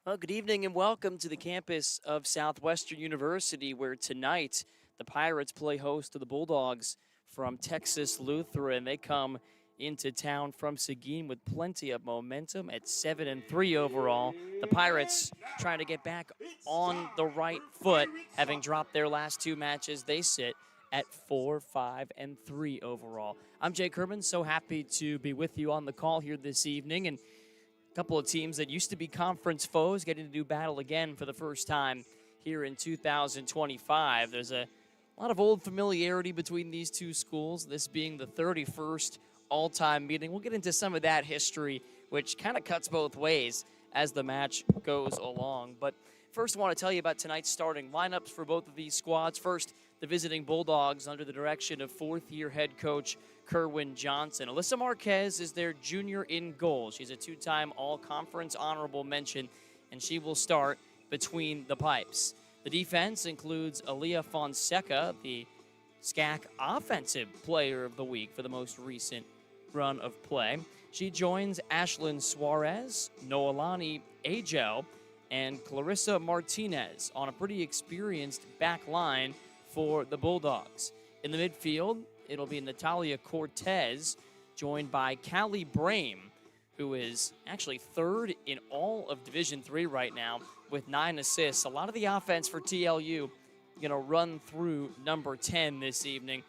Well, good evening and welcome to the campus of Southwestern University, where tonight the Pirates play host to the Bulldogs from Texas Lutheran. They come into town from Seguin with plenty of momentum at 7-3 overall. The Pirates trying to get back on the right foot, having dropped their last two matches. They sit at 4-5-3 overall. I'm Jake Herman, so happy to be with you on the call here this evening, and couple of teams that used to be conference foes getting to do battle again for the first time here in 2025. There's a lot of old familiarity between these two schools, this being the 31st all-time meeting. We'll get into some of that history, which kind of cuts both ways as the match goes along. But first, I want to tell you about tonight's starting lineups for both of these squads. First, the visiting Bulldogs under the direction of fourth-year head coach Kerwin Johnson. Alyssa Marquez is their junior in goal. She's a two-time all-conference honorable mention, and she will start between the pipes. The defense includes Aaliyah Fonseca, the SCAC Offensive Player of the Week for the most recent run of play. She joins Ashlyn Suarez, Noelani Agel, and Clarissa Martinez on a pretty experienced back line for the Bulldogs. In the midfield, it'll be Natalia Cortez, joined by Callie Brame, who is actually third in all of Division III right now with 9 assists. A lot of the offense for TLU going to run through number 10 this evening.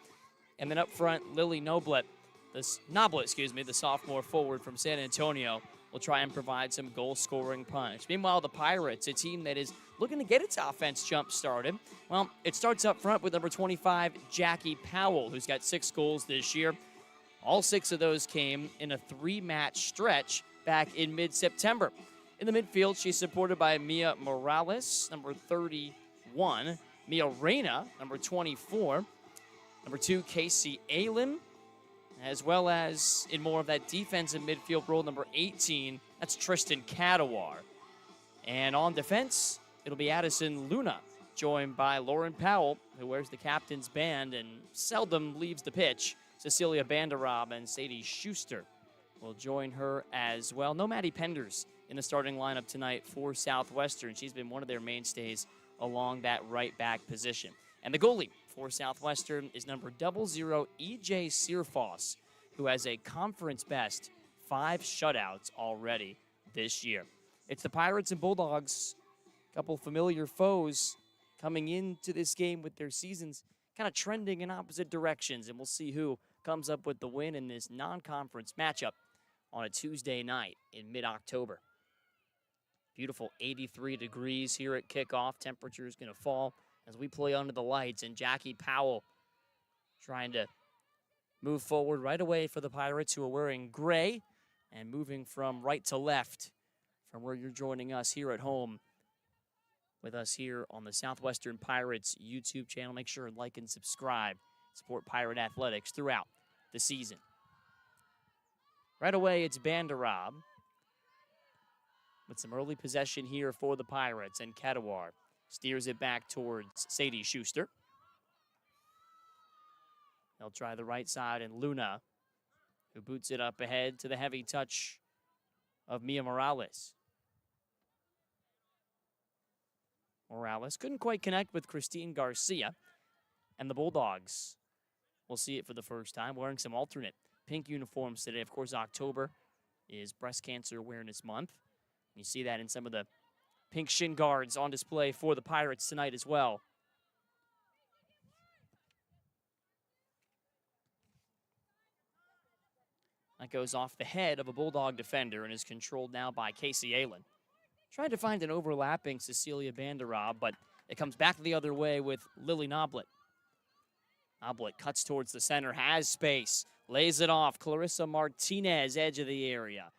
And then up front, Lily Noblet, the sophomore forward from San Antonio, will try and provide some goal-scoring punch. Meanwhile, the Pirates, a team that is looking to get its offense jump-started, well, it starts up front with number 25, Jackie Powell, who's got 6 goals this year. All 6 of those came in a 3-match stretch back in mid-September. In the midfield, she's supported by Mia Morales, number 31, Mia Reyna, number 24, number 2, Casey Aylen, as well as in more of that defensive midfield role, number 18, that's Tristan Cadawar. And on defense, it'll be Addison Luna, joined by Lauren Powell, who wears the captain's band and seldom leaves the pitch. Cecilia Banderob and Sadie Schuster will join her as well. No Maddie Penders in the starting lineup tonight for Southwestern. She's been one of their mainstays along that right back position. And the goalie for Southwestern is number 00 EJ Searfoss, who has a conference best 5 shutouts already this year. It's the Pirates and Bulldogs, a couple familiar foes coming into this game with their seasons kind of trending in opposite directions, and we'll see who comes up with the win in this non-conference matchup on a Tuesday night in mid-October. Beautiful 83 degrees here at kickoff. Temperature is going to fall as we play under the lights, and Jackie Powell trying to move forward right away for the Pirates, who are wearing gray, and moving from right to left from where you're joining us here at home with us here on the Southwestern Pirates YouTube channel. Make sure and like and subscribe. Support Pirate Athletics throughout the season. Right away, it's Banderob with some early possession here for the Pirates, and Cadawar steers it back towards Sadie Schuster. They'll try the right side, and Luna, who boots it up ahead to the heavy touch of Mia Morales. Morales couldn't quite connect with Christine Garcia, and the Bulldogs will see it for the first time, wearing some alternate pink uniforms today. Of course, October is Breast Cancer Awareness Month. You see that in some of the pink shin guards on display for the Pirates tonight as well. That goes off the head of a Bulldog defender and is controlled now by Casey Aylen. Tried to find an overlapping Cecilia Banderob, but it comes back the other way with Lily Noblet. Noblet cuts towards the center, has space, lays it off. Clarissa Martinez, edge of the area.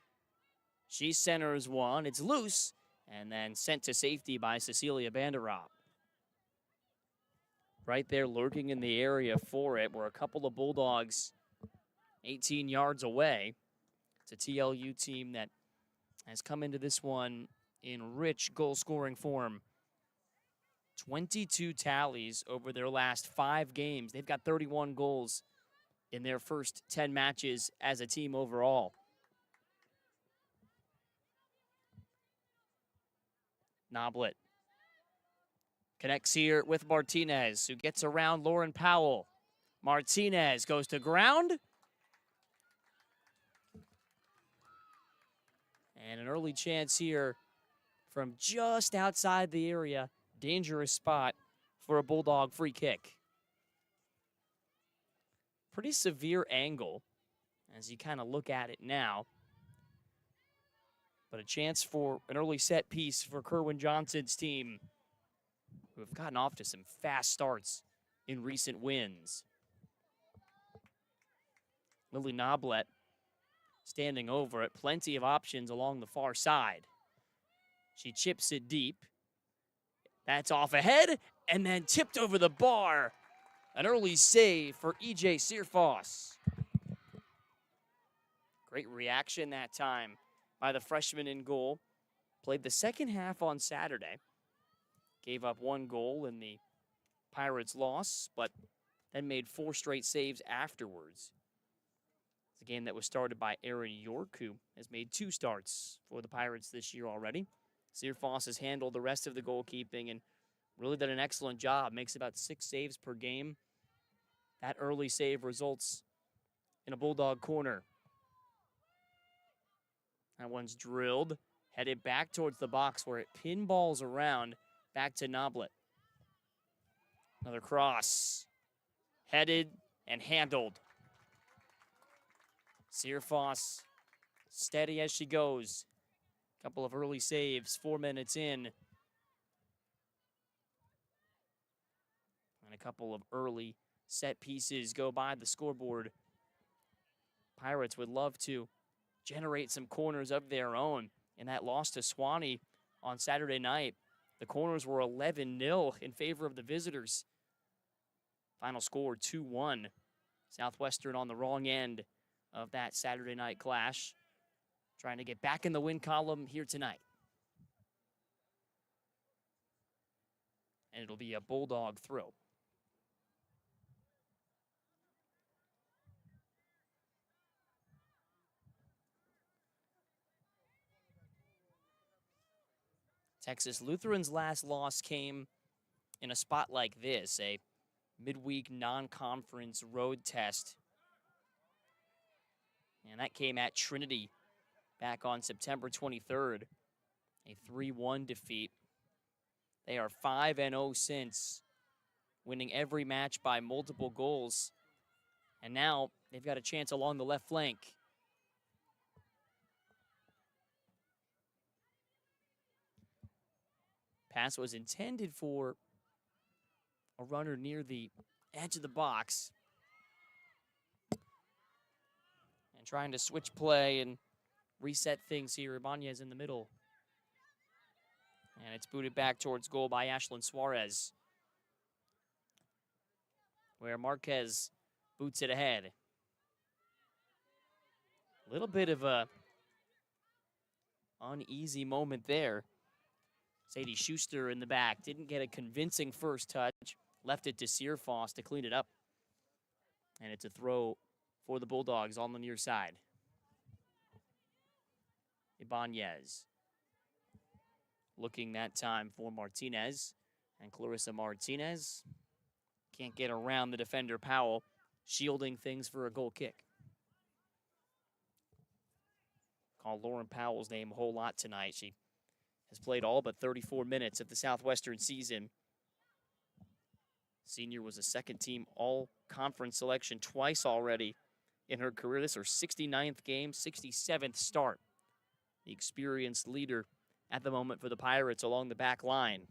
She centers one. It's loose, and then sent to safety by Cecilia Banderob. Right there lurking in the area for it were a couple of Bulldogs 18 yards away. It's a TLU team that has come into this one in rich goal-scoring form. 22 tallies over their last 5 games. They've got 31 goals in their first 10 matches as a team overall. Noblet connects here with Martinez, who gets around Lauren Powell. Martinez goes to ground. And an early chance here from just outside the area. Dangerous spot for a Bulldog free kick. Pretty severe angle as you kind of look at it now. But a chance for an early set piece for Kerwin Johnson's team, who have gotten off to some fast starts in recent wins. Lily Noblet standing over it. Plenty of options along the far side. She chips it deep. That's off ahead and then tipped over the bar. An early save for E.J. Searfoss. Great reaction that time by the freshman in goal. Played the second half on Saturday. Gave up 1 goal in the Pirates' loss, but then made 4 straight saves afterwards. It's a game that was started by Aaron York, who has made 2 starts for the Pirates this year already. Searfoss has handled the rest of the goalkeeping and really done an excellent job. Makes about 6 saves per game. That early save results in a Bulldog corner. That one's drilled, headed back towards the box where it pinballs around, back to Noblet. Another cross, headed and handled. Searfoss steady as she goes. Couple of early saves, 4 minutes in. And a couple of early set pieces go by the scoreboard. Pirates would love to generate some corners of their own. In that loss to Swanee on Saturday night, the corners were 11-0 in favor of the visitors. Final score 2-1. Southwestern on the wrong end of that Saturday night clash. Trying to get back in the win column here tonight. And it'll be a Bulldog throw. Texas Lutheran's last loss came in a spot like this, a midweek non-conference road test. And that came at Trinity back on September 23rd, a 3-1 defeat. They are 5-0 since, winning every match by multiple goals. And now they've got a chance along the left flank. Pass was intended for a runner near the edge of the box. And trying to switch play and reset things here. Ibanez in the middle. And it's booted back towards goal by Ashlyn Suarez, where Marquez boots it ahead. A little bit of a uneasy moment there. Sadie Schuster in the back. Didn't get a convincing first touch. Left it to Searfoss to clean it up. And it's a throw for the Bulldogs on the near side. Ibanez looking that time for Martinez. And Clarissa Martinez can't get around the defender Powell, shielding things for a goal kick. Call Lauren Powell's name a whole lot tonight. She has played all but 34 minutes of the Southwestern season. Senior was a second-team all-conference selection twice already in her career. This is her 69th game, 67th start. The experienced leader at the moment for the Pirates along the back line.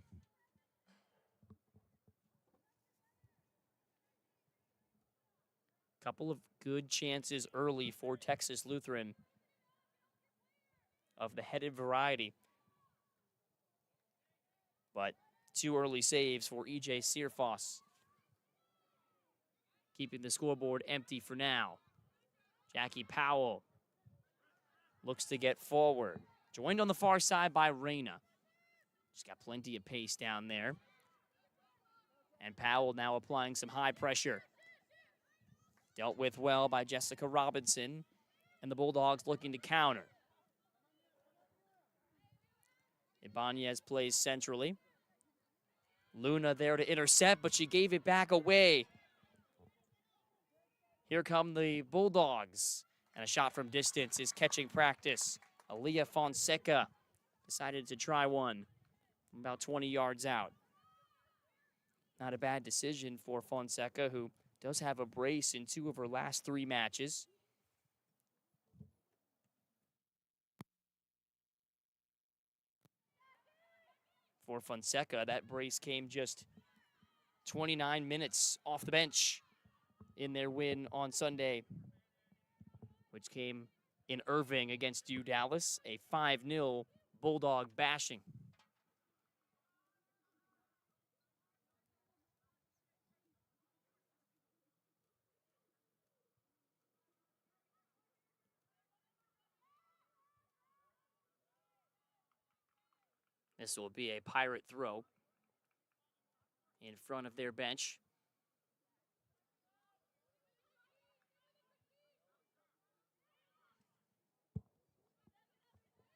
Couple of good chances early for Texas Lutheran of the headed variety. But 2 early saves for E.J. Searfoss, keeping the scoreboard empty for now. Jackie Powell looks to get forward. Joined on the far side by Reyna. She's got plenty of pace down there. And Powell now applying some high pressure. Dealt with well by Jessica Robinson. And the Bulldogs looking to counter. Ibanez plays centrally. Luna there to intercept, but she gave it back away. Here come the Bulldogs. And a shot from distance is catching practice. Aaliyah Fonseca decided to try one from about 20 yards out. Not a bad decision for Fonseca, who does have a brace in 2 of her last 3 matches. For Fonseca, that brace came just 29 minutes off the bench in their win on Sunday, which came in Irving against U Dallas, a 5-0 Bulldog bashing. This will be a Pirate throw in front of their bench.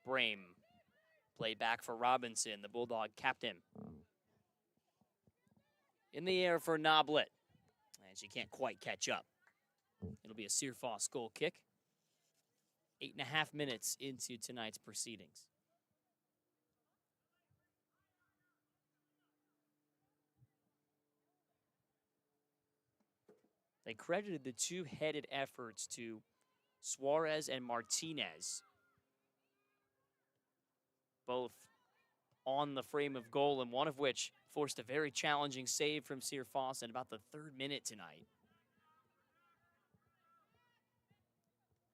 Brame played back for Robinson, the Bulldog captain. In the air for Noblet, and she can't quite catch up. It'll be a Searfoss goal kick. 8.5 minutes into tonight's proceedings. They credited the 2-headed efforts to Suarez and Martinez, both on the frame of goal, and one of which forced a very challenging save from Searfoss in about the 3rd minute tonight.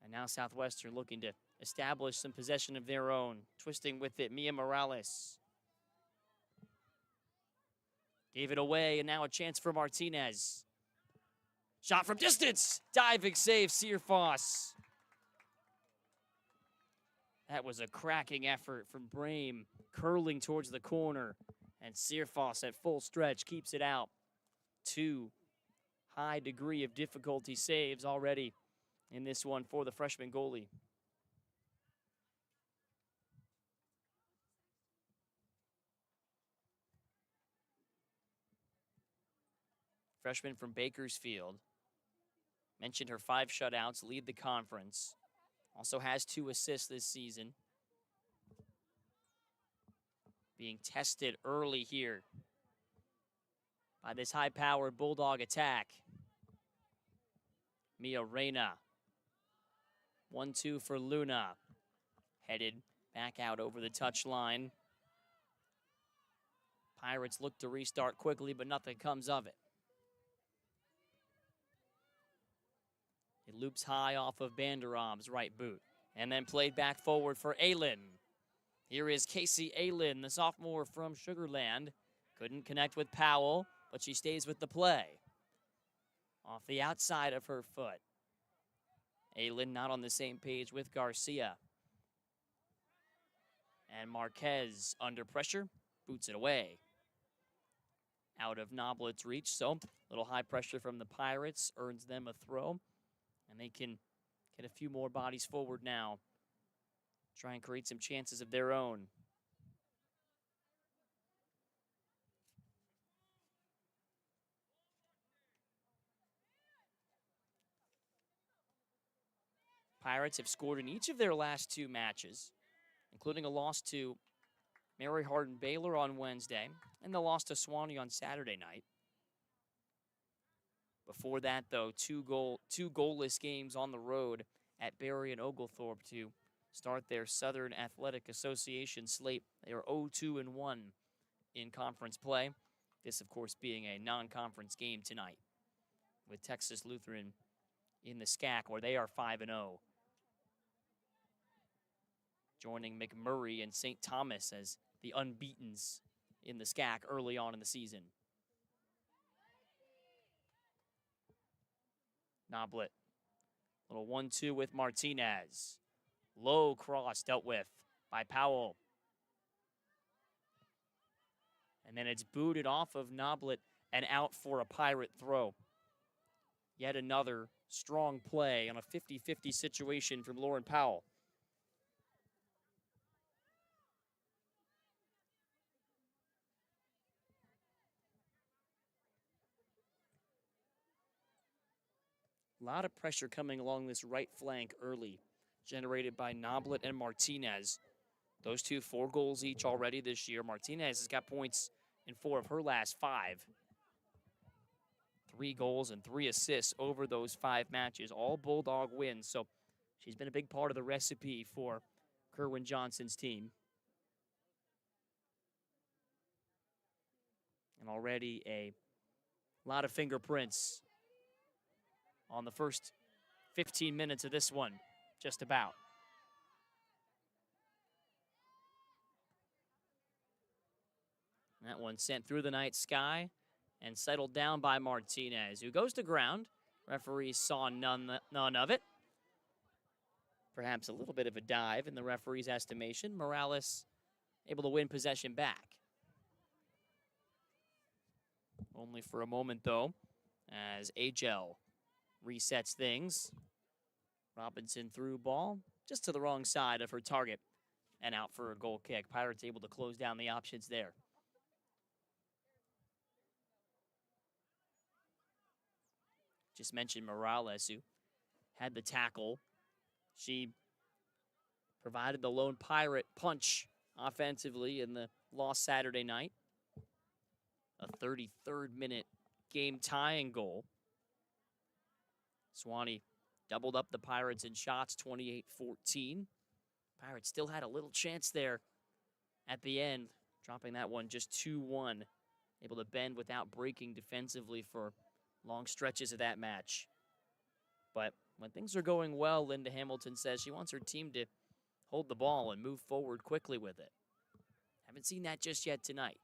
And now Southwestern looking to establish some possession of their own. Twisting with it, Mia Morales. Gave it away, and now a chance for Martinez. Shot from distance. Diving save, Searfoss. That was a cracking effort from Brame, curling towards the corner. And Searfoss at full stretch keeps it out. 2 high degree of difficulty saves already in this one for the freshman goalie. Freshman from Bakersfield. Mentioned her 5 shutouts, lead the conference. Also has 2 assists this season. Being tested early here by this high-powered Bulldog attack. Mia Reyna. 1-2 for Luna. Headed back out over the touchline. Pirates look to restart quickly, but nothing comes of it. It loops high off of Banderom's right boot. And then played back forward for Aylin. Here is Casey Aylin, the sophomore from Sugar Land. Couldn't connect with Powell, but she stays with the play. Off the outside of her foot. Aylin not on the same page with Garcia. And Marquez under pressure, boots it away. Out of Noblet's reach, so a little high pressure from the Pirates earns them a throw. And they can get a few more bodies forward now. Try and create some chances of their own. Pirates have scored in each of their last 2 matches, including a loss to Mary Hardin Baylor on Wednesday and the loss to Swanee on Saturday night. Before that, though, 2 goalless games on the road at Berry and Oglethorpe to start their Southern Athletic Association slate. They are 0-2-1 in conference play. This, of course, being a non-conference game tonight with Texas Lutheran in the SCAC, where they are 5-0. Joining McMurray and St. Thomas as the unbeatens in the SCAC early on in the season. Noblet. Little 1-2 with Martinez. Low cross dealt with by Powell. And then it's booted off of Noblet and out for a Pirate throw. Yet another strong play on a 50-50 situation from Lauren Powell. A lot of pressure coming along this right flank early, generated by Noblet and Martinez. Those two, 4 goals each already this year. Martinez has got points in 4 of her last 5. 3 goals and 3 assists over those 5 matches, all Bulldog wins. So she's been a big part of the recipe for Kerwin Johnson's team. And already a lot of fingerprints on the first 15 minutes of this one, just about. That one sent through the night sky and settled down by Martinez, who goes to ground. Referees saw none of it. Perhaps a little bit of a dive in the referee's estimation. Morales able to win possession back. Only for a moment, though, as Agel resets things. Robinson threw ball just to the wrong side of her target and out for a goal kick. Pirates able to close down the options there. Just mentioned Morales, who had the tackle. She provided the lone Pirate punch offensively in the loss Saturday night. A 33rd minute game tying goal. Swanee doubled up the Pirates in shots, 28-14. Pirates still had a little chance there at the end, dropping that one just 2-1. Able to bend without breaking defensively for long stretches of that match. But when things are going well, Linda Hamilton says she wants her team to hold the ball and move forward quickly with it. Haven't seen that just yet tonight.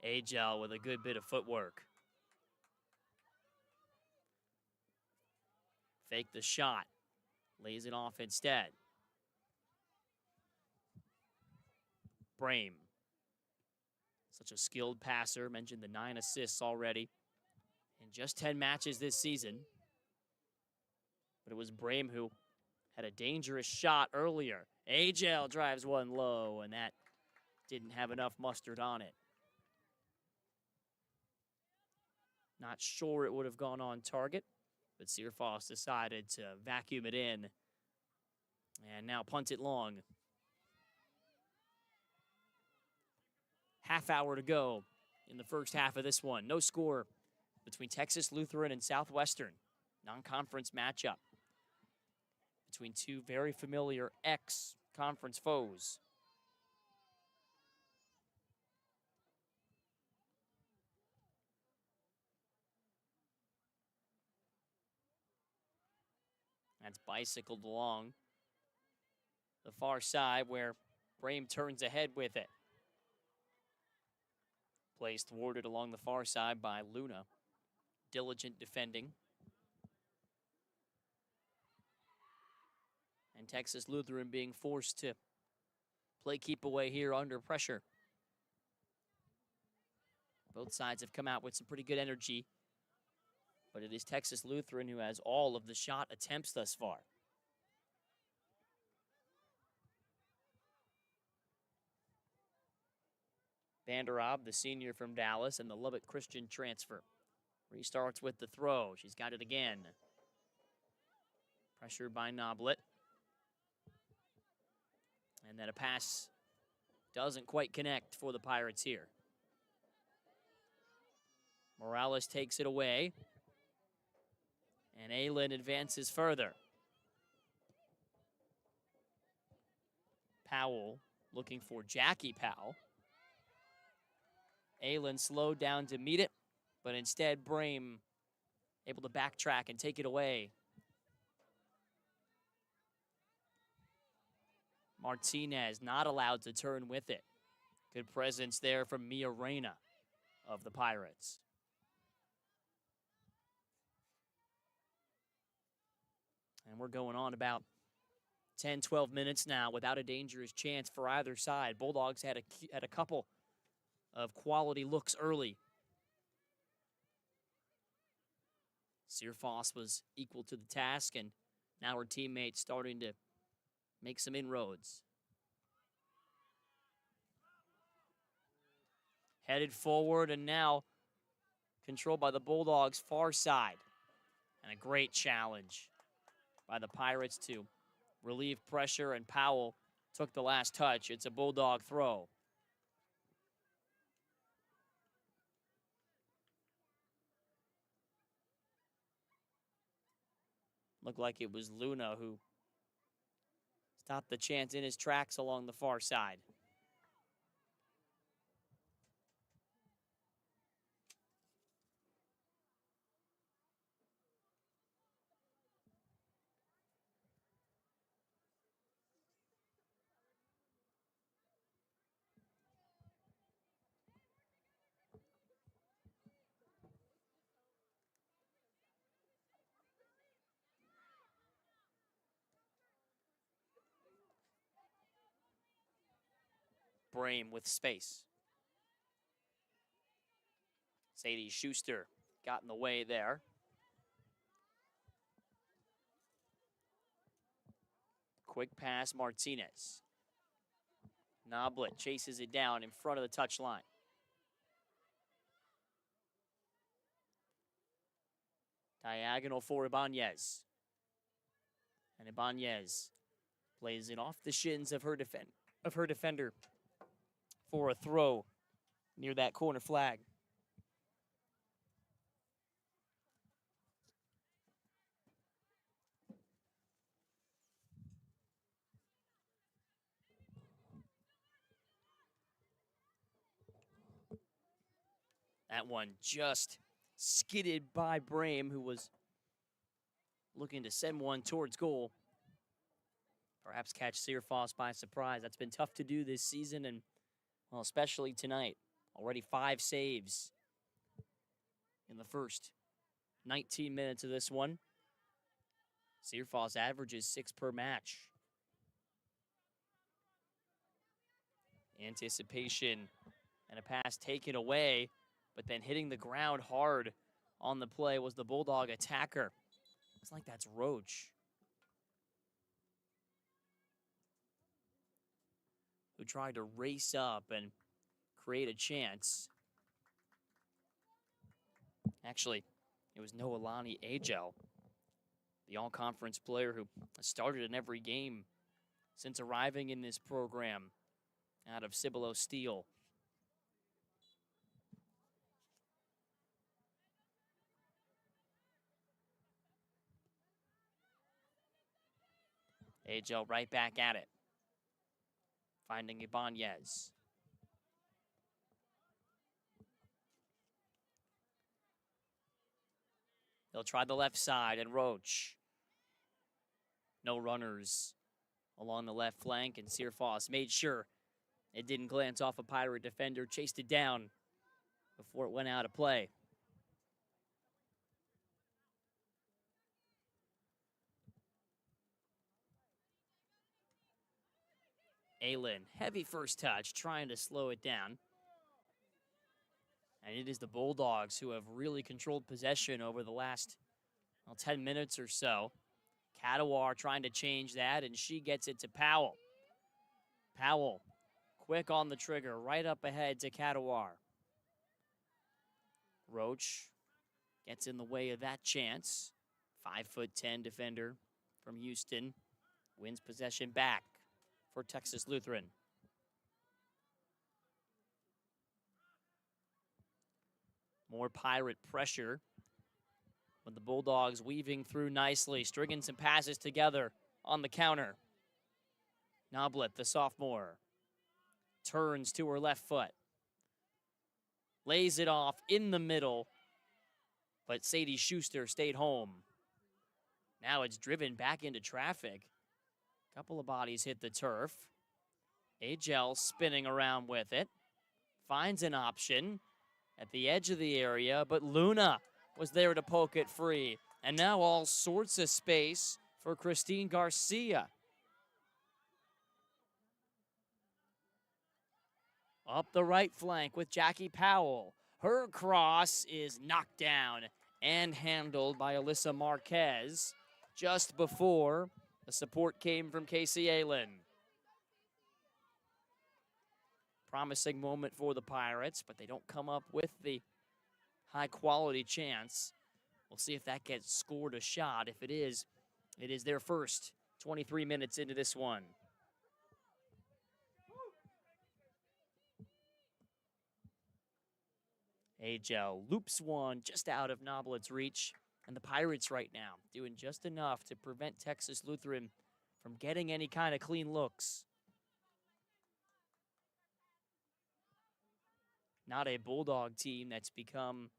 Agel with a good bit of footwork. Fake the shot. Lays it off instead. Brame. Such a skilled passer. Mentioned the 9 assists already in just 10 matches this season. But it was Brame who had a dangerous shot earlier. Agel drives one low, and that didn't have enough mustard on it. Not sure it would have gone on target, but Searfoss decided to vacuum it in and now punt it long. Half hour to go in the first half of this one. No score between Texas Lutheran and Southwestern. Non-conference matchup between two very familiar ex-conference foes. That's bicycled along the far side where Brame turns ahead with it. Plays thwarted along the far side by Luna. Diligent defending. And Texas Lutheran being forced to play keep away here under pressure. Both sides have come out with some pretty good energy, but it is Texas Lutheran who has all of the shot attempts thus far. Vanderab, the senior from Dallas, and the Lubbock Christian transfer. Restarts with the throw. She's got it again. Pressured by Noblet. And then a pass doesn't quite connect for the Pirates here. Morales takes it away. And Aylin advances further. Powell looking for Jackie Powell. Aylin slowed down to meet it, but instead Brame able to backtrack and take it away. Martinez not allowed to turn with it. Good presence there from Mia Reyna of the Pirates. And we're going on about 10, 12 minutes now without a dangerous chance for either side. Bulldogs had a couple of quality looks early. Searfoss was equal to the task, and now her teammates starting to make some inroads. Headed forward, and now controlled by the Bulldogs' far side. And a great challenge by the Pirates to relieve pressure, and Powell took the last touch. It's a Bulldog throw. Looked like it was Luna who stopped the chance in his tracks along the far side. Brame with space. Sadie Schuster got in the way there. Quick pass, Martinez. Noblet chases it down in front of the touchline. Diagonal for Ibanez. And Ibanez plays it off the shins of her defender for a throw near that corner flag. That one just skidded by Brame, who was looking to send one towards goal. Perhaps catch Searfoss by surprise. That's been tough to do this season, and, well, especially tonight. Already 5 saves in the first 19 minutes of this one. Searfoss averages 6 per match. Anticipation and a pass taken away, but then hitting the ground hard on the play was the Bulldog attacker. It's like that's Roach, who tried to race up and create a chance. Actually, it was Noelani Agel, the all-conference player who has started in every game since arriving in this program out of Cibolo Steel. Agel right back at it, finding Ibanez. They'll try the left side, and Roach. No runners along the left flank, and Searfoss made sure it didn't glance off a Pirate defender, chased it down before it went out of play. Aylin, heavy first touch, trying to slow it down. And it is the Bulldogs who have really controlled possession over the last 10 minutes or so. Cadawar trying to change that, and she gets it to Powell. Powell, quick on the trigger, right up ahead to Cadawar. Roach gets in the way of that chance. 5'10" defender from Houston wins possession back for Texas Lutheran. More Pirate pressure, with the Bulldogs weaving through nicely, stringing some passes together on the counter. Noblet, the sophomore, turns to her left foot, lays it off in the middle, but Sadie Schuster stayed home. Now it's driven back into traffic. A couple of bodies hit the turf. Agel spinning around with it, finds an option at the edge of the area, but Luna was there to poke it free. And now all sorts of space for Christine Garcia. Up the right flank with Jackie Powell. Her cross is knocked down and handled by Alyssa Marquez just before the support came from Casey Aylin. Promising moment for the Pirates, but they don't come up with the high-quality chance. We'll see if that gets scored a shot. If it is their first. 23 minutes into this one. Agel loops one just out of Noblet's reach. And the Pirates right now doing just enough to prevent Texas Lutheran from getting any kind of clean looks. Not a Bulldog team that's become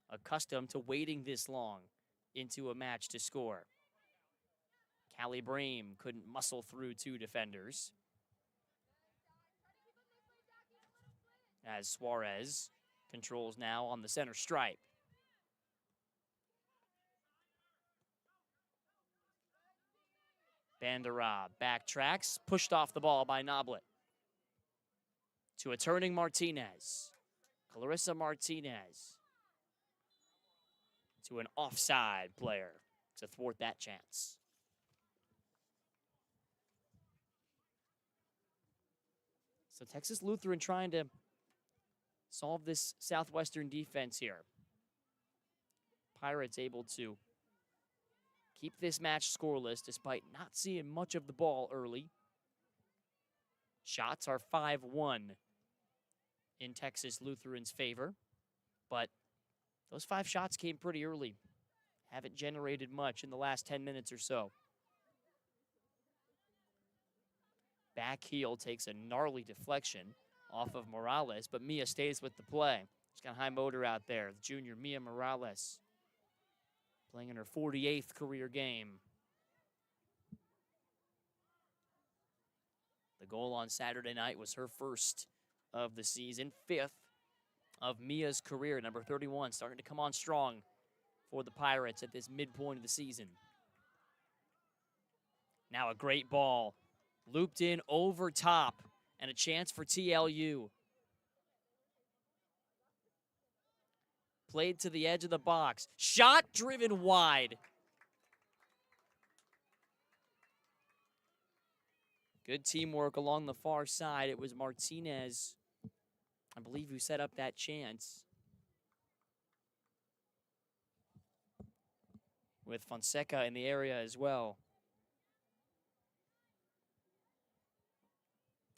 accustomed to waiting this long into a match to score. Callie Brame couldn't muscle through two defenders. As Suarez controls now on the center stripe. Bandera backtracks, pushed off the ball by Noblet. To a turning Martinez. Clarissa Martinez. To an offside player to thwart that chance. So Texas Lutheran trying to solve this Southwestern defense here. Pirates able to keep this match scoreless despite not seeing much of the ball early. Shots are 5-1 in Texas Lutheran's favor, but those 5 shots came pretty early. Haven't generated much in the last 10 minutes or so. Back heel takes a gnarly deflection off of Morales, but Mia stays with the play. She's got high motor out there. The junior Mia Morales playing in her 48th career game. The goal on Saturday night was her first of the season, 5th of Mia's career. Number 31 starting to come on strong for the Pirates at this midpoint of the season. Now a great ball. Looped in over top, and a chance for TLU. Played to the edge of the box. Shot driven wide. Good teamwork along the far side. It was Martinez, I believe, who set up that chance. With Fonseca in the area as well.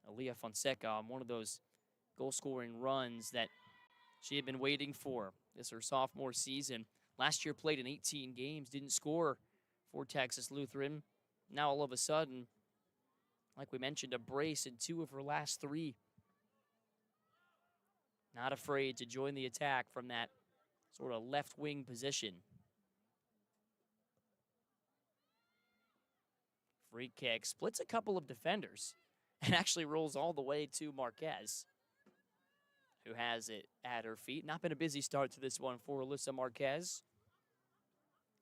Aaliyah Fonseca on one of those goal-scoring runs that she had been waiting for. This is her sophomore season. Last year played in 18 games, didn't score for Texas Lutheran. Now all of a sudden, like we mentioned, a brace in 2 of her last 3. Not afraid to join the attack from that sort of left wing position. Free kick, splits a couple of defenders. And actually rolls all the way to Marquez, who has it at her feet. Not been a busy start to this one for Alyssa Marquez,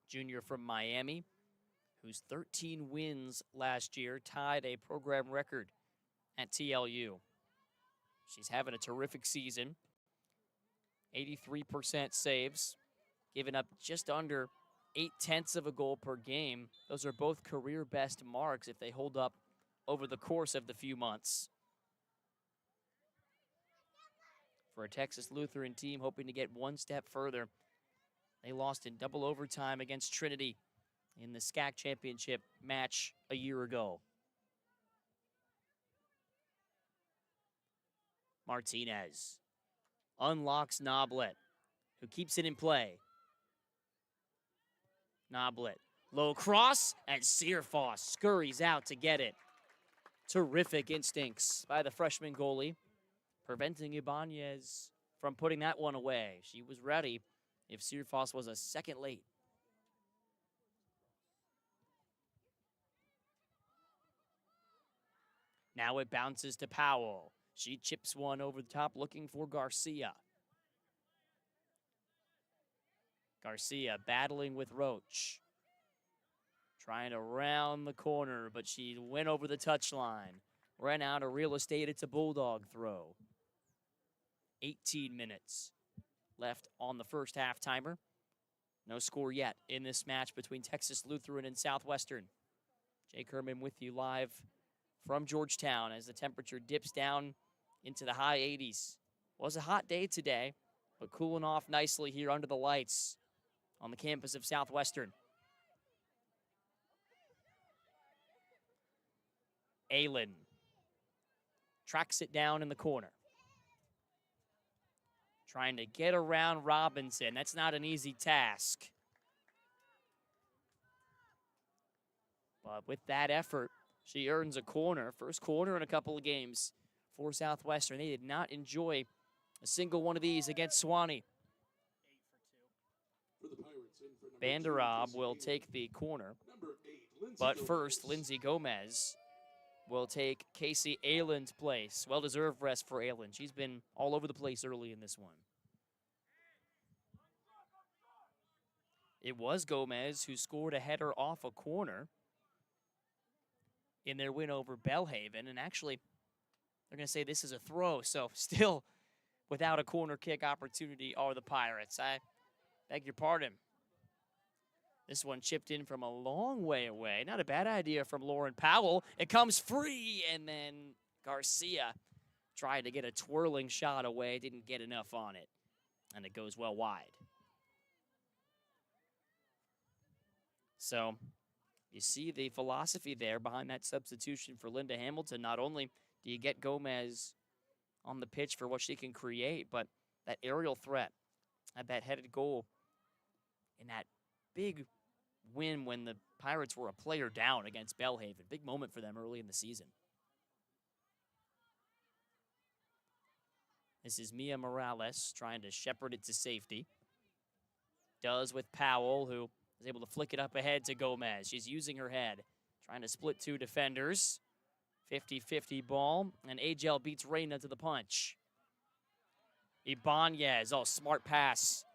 junior from Miami, whose 13 wins last year tied a program record at TLU. She's having a terrific season. 83% saves, giving up just under 0.8 of a goal per game. Those are both career best marks if they hold up over the course of the few months. For a Texas Lutheran team hoping to get one step further, they lost in double overtime against Trinity in the SCAC championship match a year ago. Martinez unlocks Noblet, who keeps it in play. Noblet, low cross, and Searfoss scurries out to get it. Terrific instincts by the freshman goalie, preventing Ibanez from putting that one away. She was ready if Searfoss was a second late. Now it bounces to Powell. She chips one over the top looking for Garcia. Garcia battling with Roach. Trying to round the corner, but she went over the touchline. Ran out of real estate. It's a Bulldog throw. 18 minutes left on the first half timer. No score yet in this match between Texas Lutheran and Southwestern. Jake Herman with you live from Georgetown as the temperature dips down into the high 80s. Was a hot day today. but cooling off nicely here under the lights on the campus of Southwestern. Aylen tracks it down in the corner. Trying to get around Robinson. That's not an easy task. But with that effort, she earns a corner. First corner in a couple of games for Southwestern. They did not enjoy a single one of these against Swanee. Banderob will take the corner. But first, Lindsay Gomez will take Casey Aylen's place. Well-deserved rest for Aylen. She's been all over the place early in this one. It was Gomez who scored a header off a corner in their win over Belhaven. And actually, they're going to say this is a throw. So still without a corner kick opportunity are the Pirates. I beg your pardon. This one chipped in from a long way away. Not a bad idea from Lauren Powell. It comes free, and then Garcia tried to get a twirling shot away. Didn't get enough on it, and it goes well wide. So you see the philosophy there behind that substitution for Linda Hamilton. Not only do you get Gomez on the pitch for what she can create, but that aerial threat at that headed goal in that big win when the Pirates were a player down against Belhaven. Big moment for them early in the season. This is Mia Morales trying to shepherd it to safety. Does with Powell, who is able to flick it up ahead to Gomez. She's using her head, trying to split two defenders. 50-50 ball, and Agel beats Reyna to the punch. Ibanez, smart pass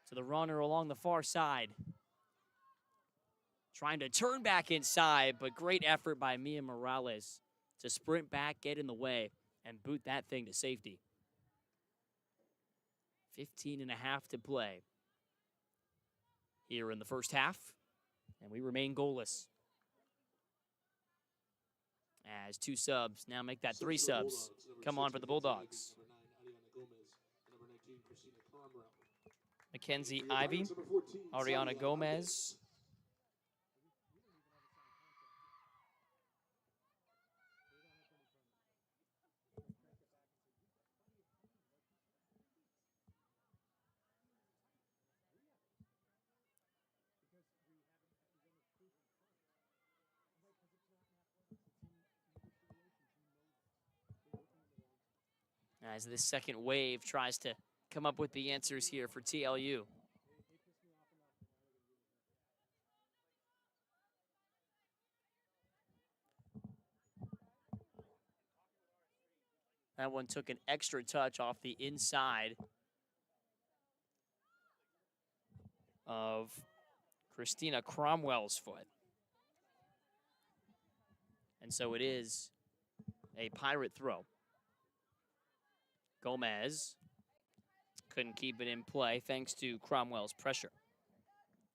to the runner along the far side. Trying to turn back inside, but great effort by Mia Morales to sprint back, get in the way, and boot that thing to safety. 15.5 to play here in the first half, and we remain goalless. As two subs now make that three subs. Come on for the Bulldogs. Mackenzie Ivy, Ariana Gomez. As this second wave tries to come up with the answers here for TLU. That one took an extra touch off the inside of Christina Cromwell's foot. And so it is a Pirate throw. Gomez couldn't keep it in play thanks to Cromwell's pressure.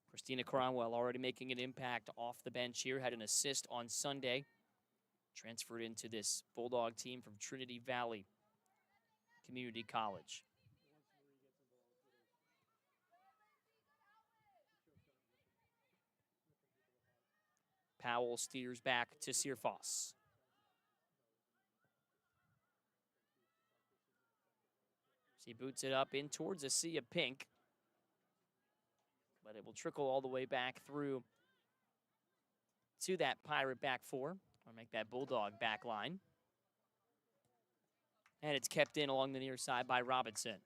Christina Cromwell already making an impact off the bench here. Had an assist on Sunday. Transferred into this Bulldog team from Trinity Valley Community College. Powell steers back to Searfoss. She boots it up in towards a sea of pink. But it will trickle all the way back through to that Pirate back four, or make that Bulldog back line. And it's kept in along the near side by Robinson.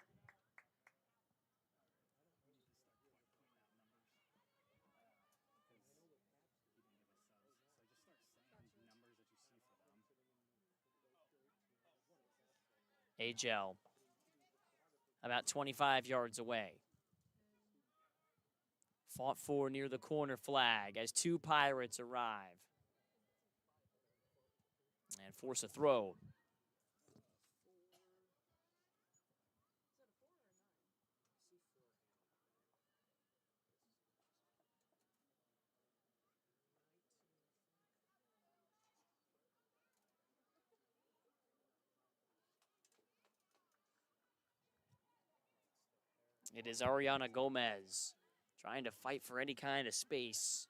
Agel about 25 yards away. Fought for near the corner flag as two Pirates arrive and force a throw. It is Ariana Gomez trying to fight for any kind of space.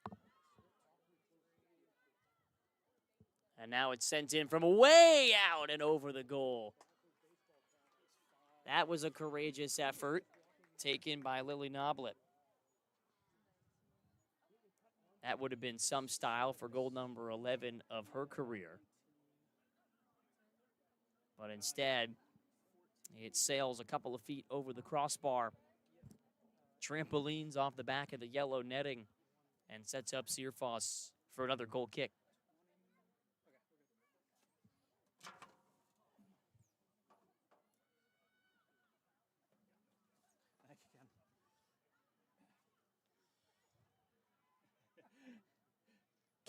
And now it's sent in from way out and over the goal. That was a courageous effort taken by Lily Noblet. That would have been some style for goal number 11 of her career. But instead, it sails a couple of feet over the crossbar, trampolines off the back of the yellow netting, and sets up Searfoss for another goal kick.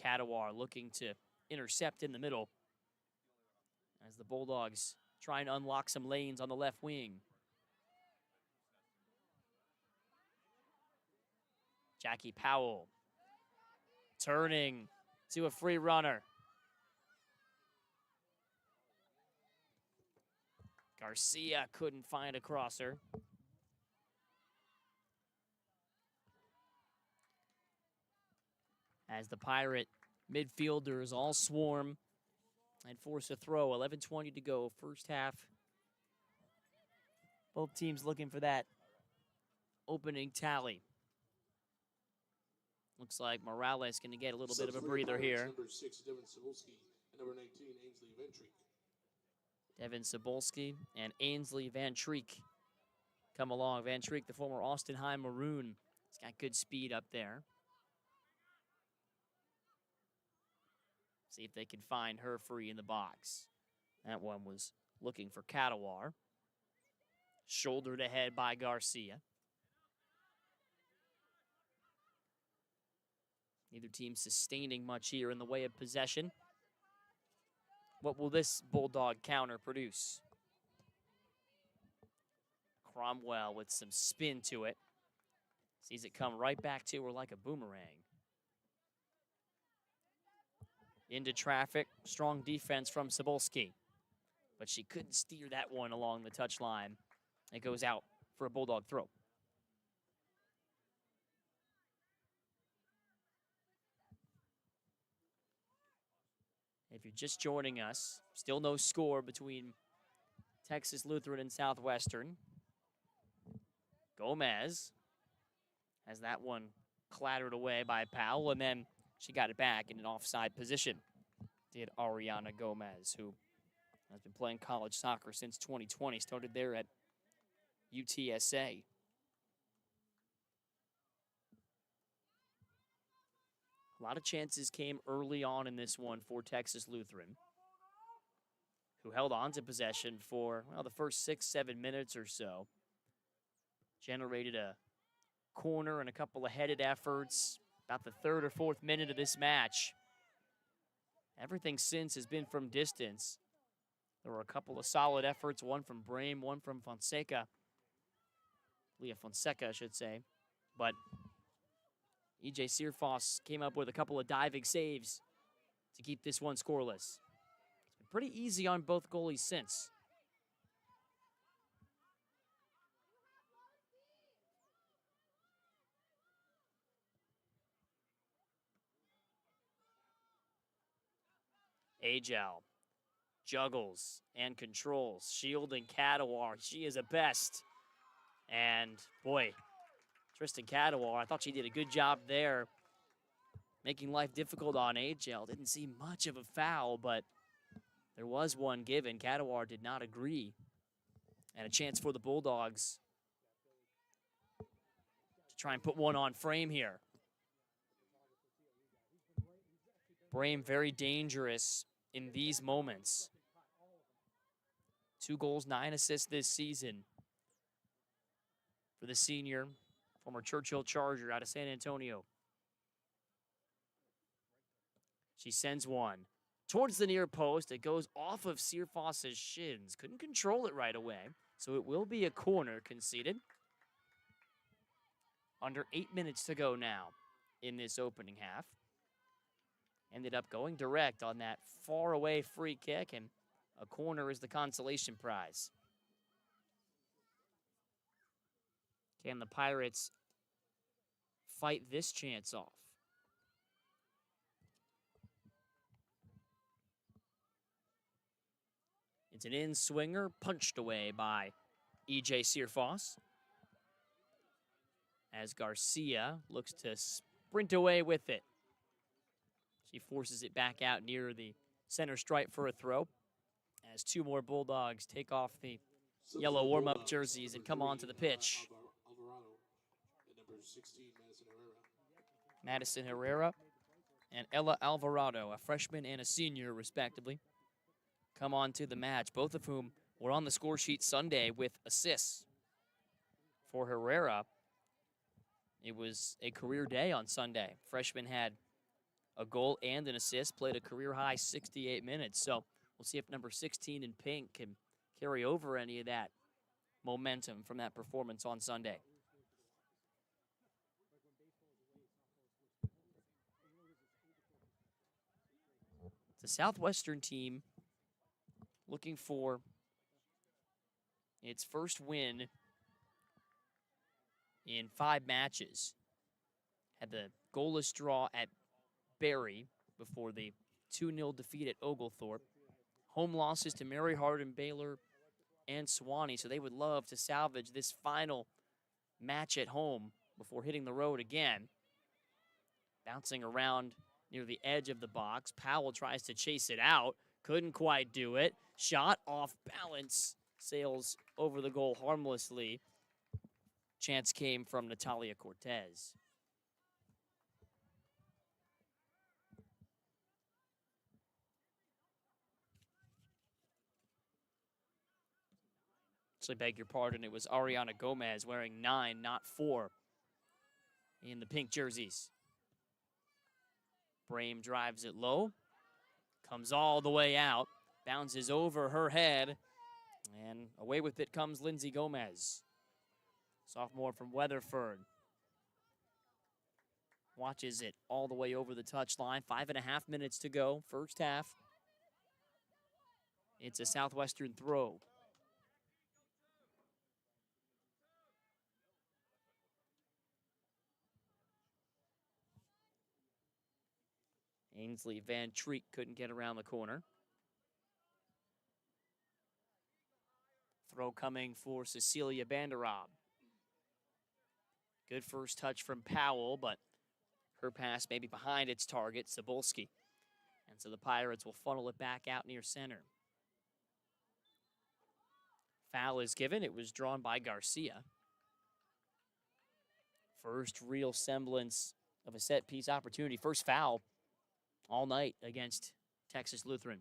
Kadawar looking to intercept in the middle as the Bulldogs try and unlock some lanes on the left wing. Jackie Powell turning to a free runner. Garcia couldn't find a crosser. As the Pirate midfielders all swarm and force a throw. 11:20 to go, first half. Both teams looking for that opening tally. Looks like Morales going to get a little bit of a breather here. Number 6, Devin Cebulski, and number 19, Ainsley Van Treek. Devin Cebulski and Ainsley Van Treek come along. Van Treek, the former Austin High Maroon. He's got good speed up there. See if they can find her free in the box. That one was looking for Kadawar. Shouldered ahead by Garcia. Neither team sustaining much here in the way of possession. What will this Bulldog counter produce? Cromwell with some spin to it. Sees it come right back to her like a boomerang. Into traffic, strong defense from Cebulski. But she couldn't steer that one along the touchline. It goes out for a Bulldog throw. If you're just joining us, still no score between Texas Lutheran and Southwestern. Gomez has that one clattered away by Powell, and then she got it back in an offside position. Did Ariana Gomez, who has been playing college soccer since 2020, started there at UTSA. A lot of chances came early on in this one for Texas Lutheran, who held on to possession for, well, the first 6-7 minutes or so. Generated a corner and a couple of headed efforts about the third or fourth minute of this match. Everything since has been from distance. There were a couple of solid efforts, one from Brame, one from Fonseca. Leah Fonseca, I should say. But EJ Searfoss came up with a couple of diving saves to keep this one scoreless. It's been pretty easy on both goalies since. Agel juggles and controls, shielding Kadawar. She is a best. And boy, Tristan Kadawar, I thought she did a good job there, making life difficult on Agel. Didn't see much of a foul, but there was one given. Kadawar did not agree. And a chance for the Bulldogs to try and put one on frame here. Brame very dangerous in these moments. 2 goals, 9 assists this season for the senior, former Churchill Charger out of San Antonio. She sends one towards the near post. It goes off of Searfoss's shins. Couldn't control it right away, so it will be a corner conceded. Under 8 minutes to go now in this opening half. Ended up going direct on that far away free kick, and a corner is the consolation prize. Can the Pirates fight this chance off? It's an in-swinger, punched away by E.J. Searfoss. As Garcia looks to sprint away with it. She forces it back out near the center stripe for a throw. As two more Bulldogs take off the yellow warm-up jerseys and come onto the pitch. Alvarado and number 16, Madison Herrera. Madison Herrera and Ella Alvarado, a freshman and a senior, respectively, come on to the match, both of whom were on the score sheet Sunday with assists. For Herrera, it was a career day on Sunday. Freshman had a goal and an assist, played a career-high 68 minutes. So we'll see if number 16 in pink can carry over any of that momentum from that performance on Sunday. The Southwestern team looking for its first win in 5 matches. Had the goalless draw at Barry before the 2-0 defeat at Oglethorpe. Home losses to Mary Hardin, Baylor, and Sewanee, so they would love to salvage this final match at home before hitting the road again. Bouncing around near the edge of the box. Powell tries to chase it out. Couldn't quite do it. Shot off balance. Sails over the goal harmlessly. Chance came from Natalia Cortez. Actually, beg your pardon, it was Ariana Gomez wearing 9, not 4, in the pink jerseys. Brame drives it low, comes all the way out, bounces over her head, and away with it comes Lindsay Gomez, sophomore from Weatherford. Watches it all the way over the touchline. 5.5 minutes to go, first half. It's a Southwestern throw. Ainsley Van Treek couldn't get around the corner. Throw coming for Cecilia Banderob. Good first touch from Powell, but her pass maybe behind its target, Cebulski. And so the Pirates will funnel it back out near center. Foul is given. It was drawn by Garcia. First real semblance of a set-piece opportunity. First foul all night against Texas Lutheran.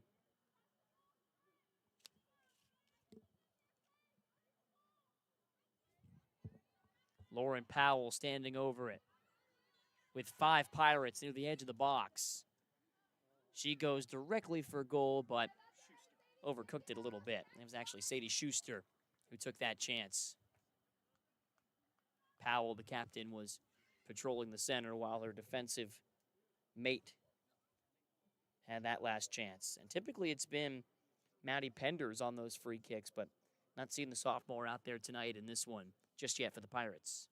Lauren Powell standing over it with 5 Pirates near the edge of the box. She goes directly for goal, but overcooked it a little bit. It was actually Sadie Schuster who took that chance. Powell, the captain, was patrolling the center while her defensive mate had that last chance. And typically it's been Maddie Penders on those free kicks, but not seeing the sophomore out there tonight in this one just yet for the Pirates.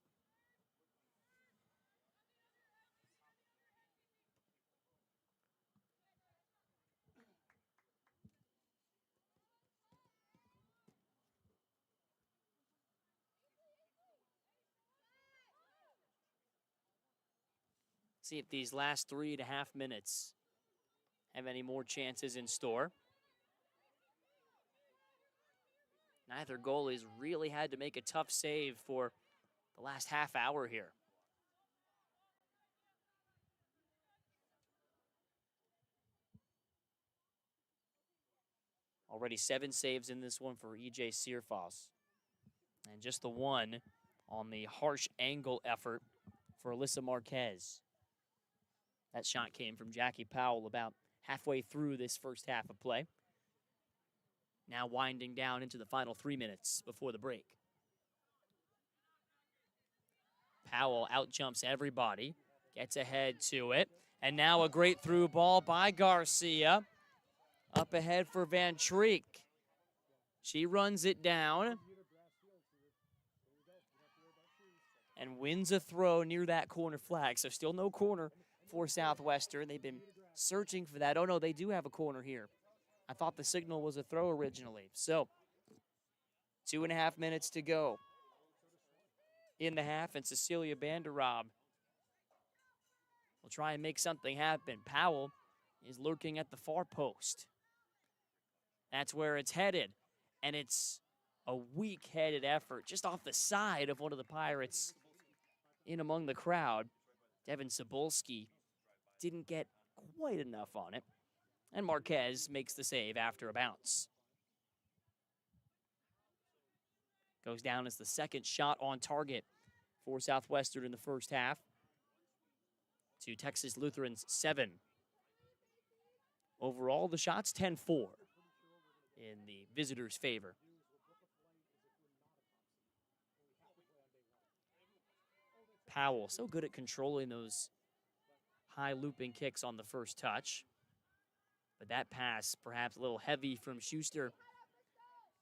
See if these last 3.5 minutes have any more chances in store. Neither goalies really had to make a tough save for the last half hour here. Already 7 saves in this one for E.J. Searfoss. And just the one on the harsh angle effort for Alyssa Marquez. That shot came from Jackie Powell about halfway through this first half of play. Now winding down into the final 3 minutes before the break. Powell outjumps everybody, gets ahead to it, and now a great through ball by Garcia. Up ahead for Van Treek. She runs it down. and wins a throw near that corner flag. So still no corner for Southwestern. They've been searching for that. Oh, no, they do have a corner here. I thought the signal was a throw originally. So 2.5 minutes to go in the half, and Cecilia Banderob will try and make something happen. Powell is lurking at the far post. That's where it's headed, and it's a weak-headed effort just off the side of one of the Pirates in among the crowd. Devin Cebulski didn't get quite enough on it, and Marquez makes the save after a bounce. Goes down as the second shot on target for Southwestern in the first half to Texas Lutheran's 7. Overall, the shots 10-4 in the visitors' favor. Powell, so good at controlling those high looping kicks on the first touch. But that pass, perhaps a little heavy from Schuster,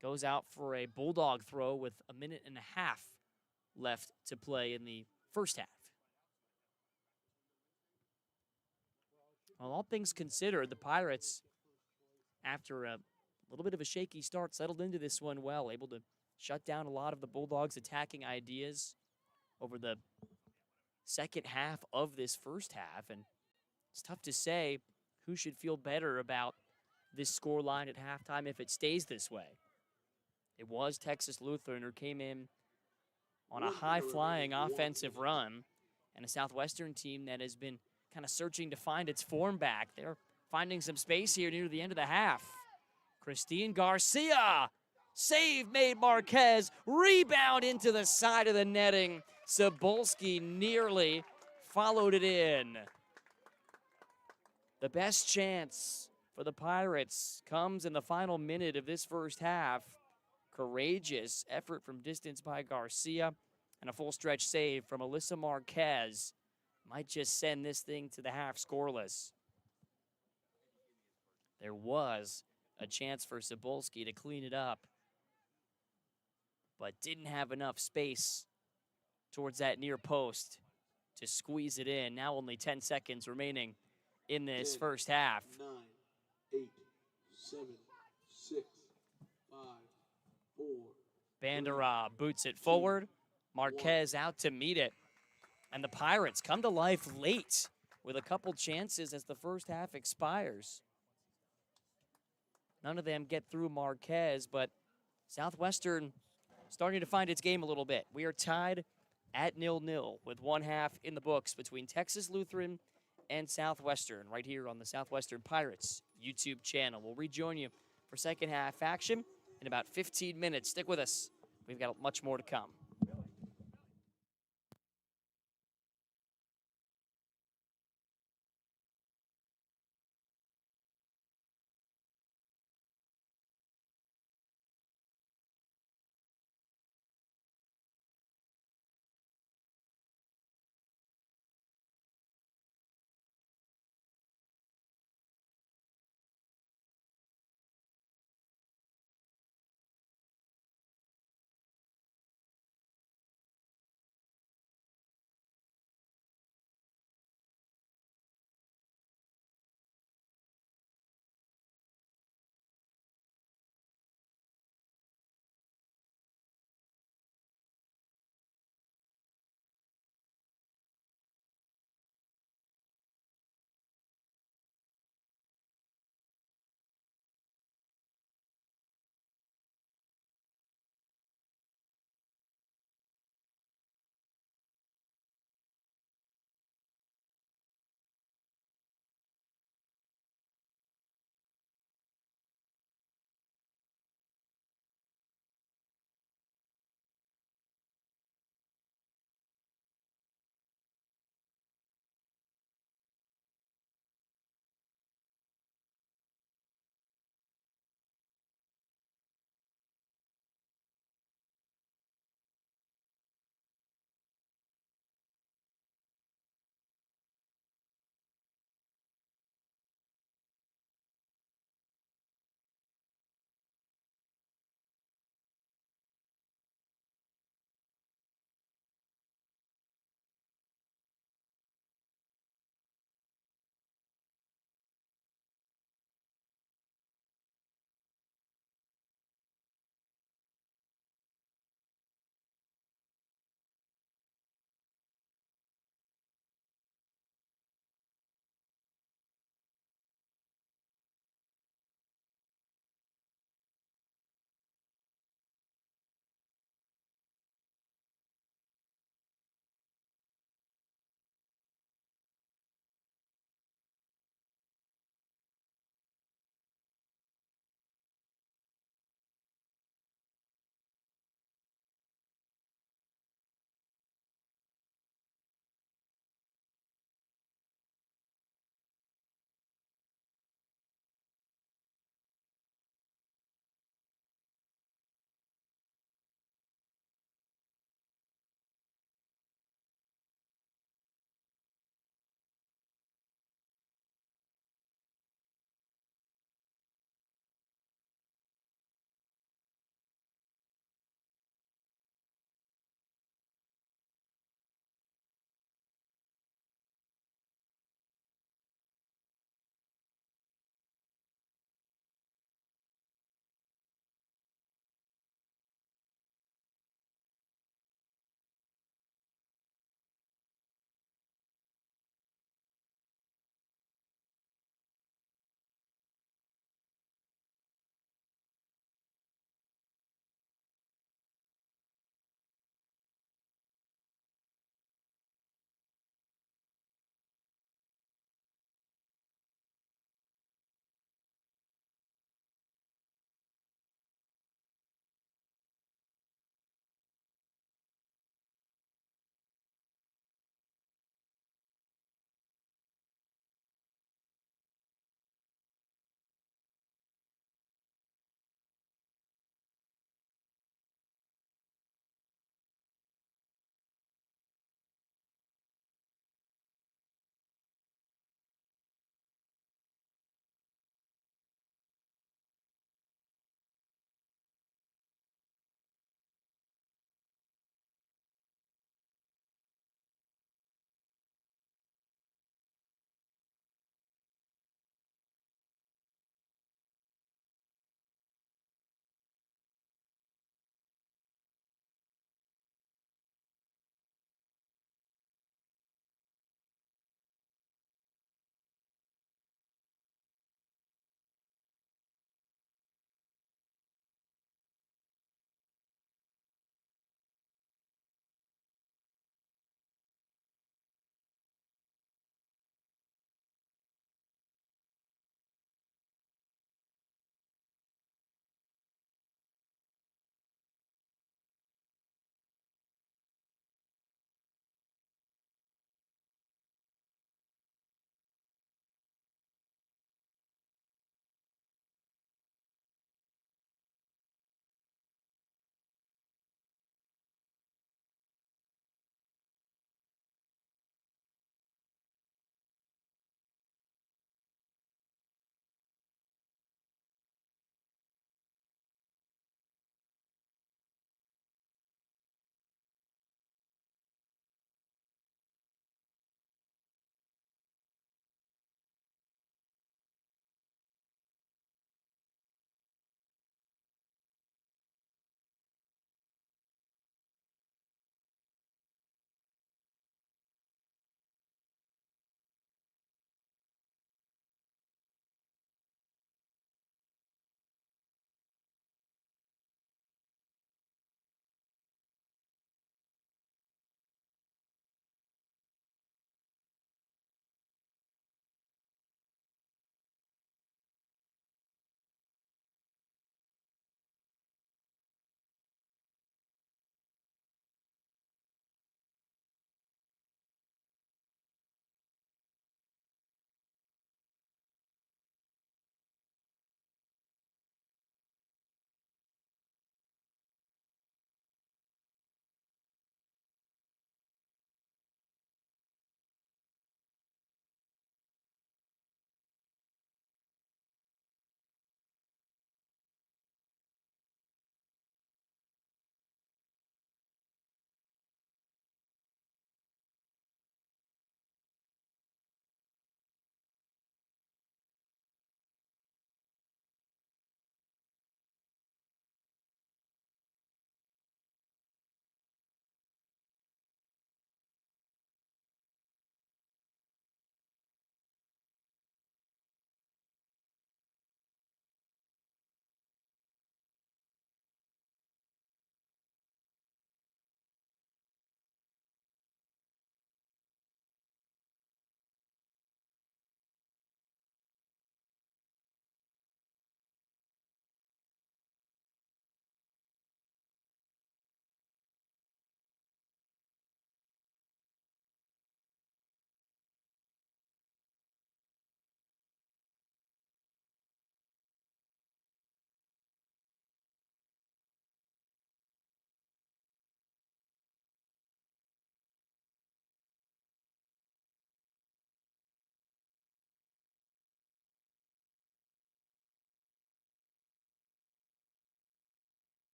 goes out for a Bulldog throw with 1.5 minutes left to play in the first half. Well, all things considered, the Pirates, after a little bit of a shaky start, settled into this one well, able to shut down a lot of the Bulldogs' attacking ideas over the second half of this first half. And it's tough to say who should feel better about this scoreline at halftime if it stays this way. It was Texas Lutheran who came in on a high-flying offensive run, and a Southwestern team that has been kind of searching to find its form back. They're finding some space here near the end of the half. Christine Garcia, save made Marquez, rebound into the side of the netting. Cebulski nearly followed it in. The best chance for the Pirates comes in the final minute of this first half. Courageous effort from distance by Garcia, and a full stretch save from Alyssa Marquez might just send this thing to the half scoreless. There was a chance for Cebulski to clean it up, but didn't have enough space towards that near post to squeeze it in. Now only 10 seconds remaining in this 10, first half. 9, 8, 7, 6, 5, 4. Banderob boots it forward. Marquez out to meet it. And the Pirates come to life late with a couple chances as the first half expires. None of them get through Marquez, but Southwestern starting to find its game a little bit. We are tied at 0-0 with one half in the books between Texas Lutheran and Southwestern right here on the Southwestern Pirates YouTube channel. We'll rejoin you for second half action in about 15 minutes. Stick with us. We've got much more to come.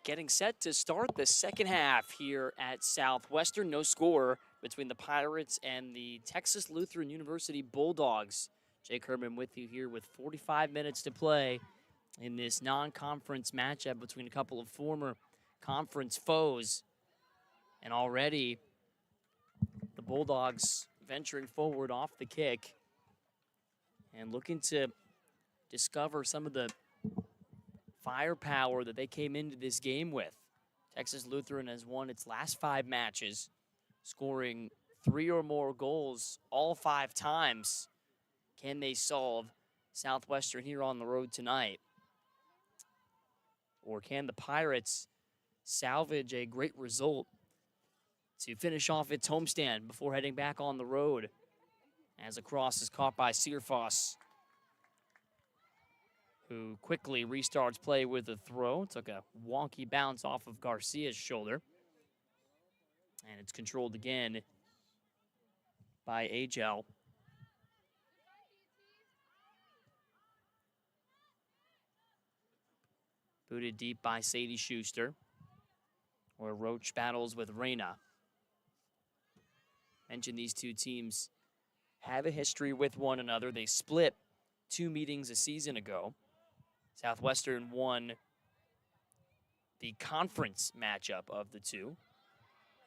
getting set to start the second half here at Southwestern. No score between the Pirates and the Texas Lutheran University Bulldogs. Jake Herman with you here with 45 minutes to play in this non-conference matchup between a couple of former conference foes. And already the Bulldogs venturing forward off the kick and looking to discover some of the firepower that they came into this game with. Texas Lutheran has won its last 5 matches, scoring 3 or more goals all 5 times. Can they solve Southwestern here on the road tonight? Or can the Pirates salvage a great result to finish off its homestand before heading back on the road? As a cross is caught by Searfoss, who quickly restarts play with a throw. Took a wonky bounce off of Garcia's shoulder. And it's controlled again by Agel. Booted deep by Sadie Schuster, where Roach battles with Reyna. Mentioned these two teams have a history with one another. They split 2 meetings a season ago. Southwestern won the conference matchup of the two.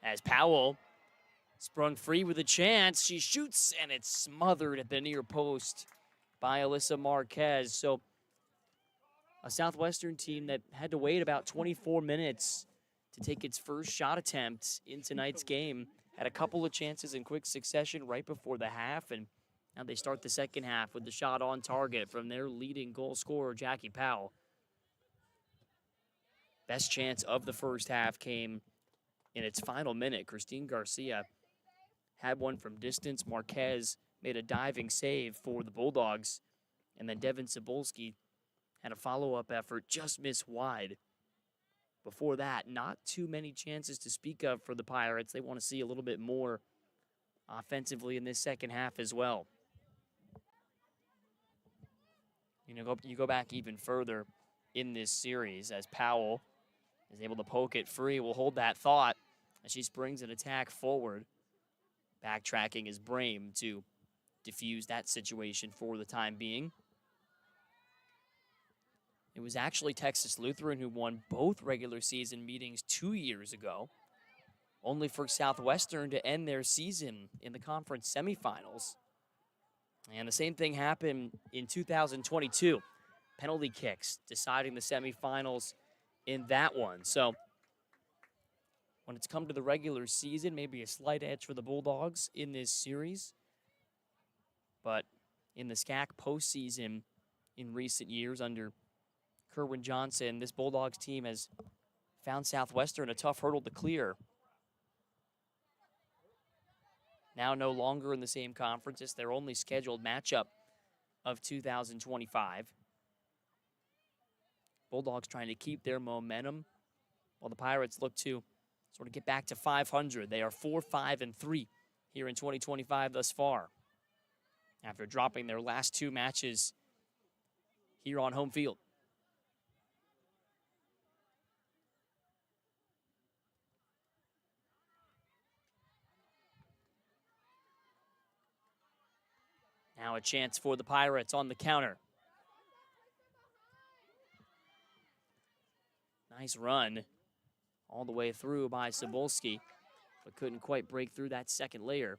As Powell sprung free with a chance, she shoots, and it's smothered at the near post by Alyssa Marquez. So a Southwestern team that had to wait about 24 minutes to take its first shot attempt in tonight's game. Had a couple of chances in quick succession right before the half, and now they start the second half with the shot on target from their leading goal scorer, Jackie Powell. Best chance of the first half came in its final minute. Christine Garcia had one from distance. Marquez made a diving save for the Bulldogs. And then Devin Cebulski had a follow-up effort, just missed wide. Before that, not too many chances to speak of for the Pirates. They want to see a little bit more offensively in this second half as well. You go back even further in this series as Powell is able to poke it free. We'll hold that thought as she springs an attack forward. Backtracking is Brame to diffuse that situation for the time being. It was actually Texas Lutheran who won both regular season meetings 2 years ago, only for Southwestern to end their season in the conference semifinals. And the same thing happened in 2022. Penalty kicks deciding the semifinals in that one. So when it's come to the regular season, maybe a slight edge for the Bulldogs in this series. But in the SCAC postseason in recent years under Kerwin Johnson, this Bulldogs team has found Southwestern a tough hurdle to clear. Now no longer in the same conference. It's their only scheduled matchup of 2025. Bulldogs trying to keep their momentum while the Pirates look to sort of get back to 500. They are 4-5-3 here in 2025 thus far, after dropping their last 2 matches here on home field. Now a chance for the Pirates on the counter. Nice run all the way through by Cebulski, but couldn't quite break through that second layer.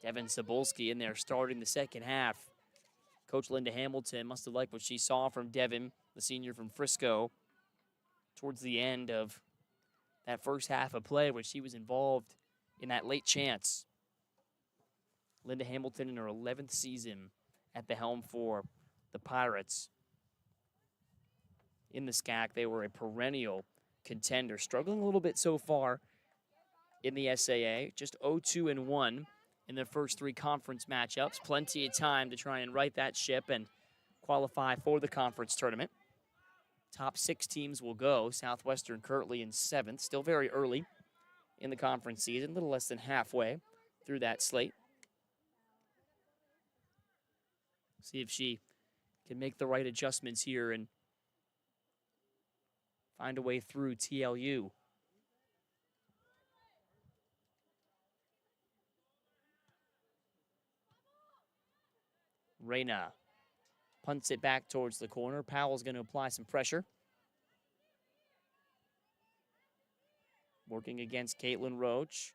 Devin Cebulski in there starting the second half. Coach Linda Hamilton must have liked what she saw from Devin, the senior from Frisco, towards the end of that first half of play where she was involved in that late chance. Linda Hamilton in her 11th season at the helm for the Pirates. In the SCAC, they were a perennial contender, struggling a little bit so far in the SAA, just 0-2-1 in their first 3 conference matchups. Plenty of time to try and right that ship and qualify for the conference tournament. Top 6 teams will go. Southwestern currently in 7th, still very early in the conference season, a little less than halfway through that slate. See if she can make the right adjustments here and find a way through TLU. Reyna punts it back towards the corner. Powell's going to apply some pressure. Working against Caitlin Roach.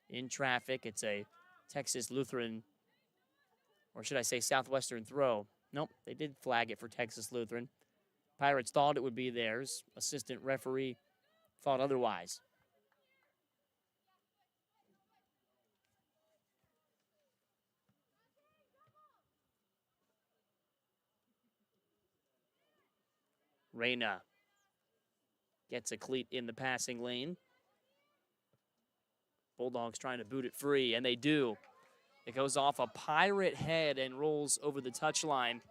In traffic, it's a Texas Lutheran, or should I say Southwestern throw. Nope, they did flag it for Texas Lutheran. Pirates thought it would be theirs. Assistant referee thought otherwise. Reyna gets a cleat in the passing lane. Bulldogs trying to boot it free, and they do. It goes off a Pirate head and rolls over the touchline.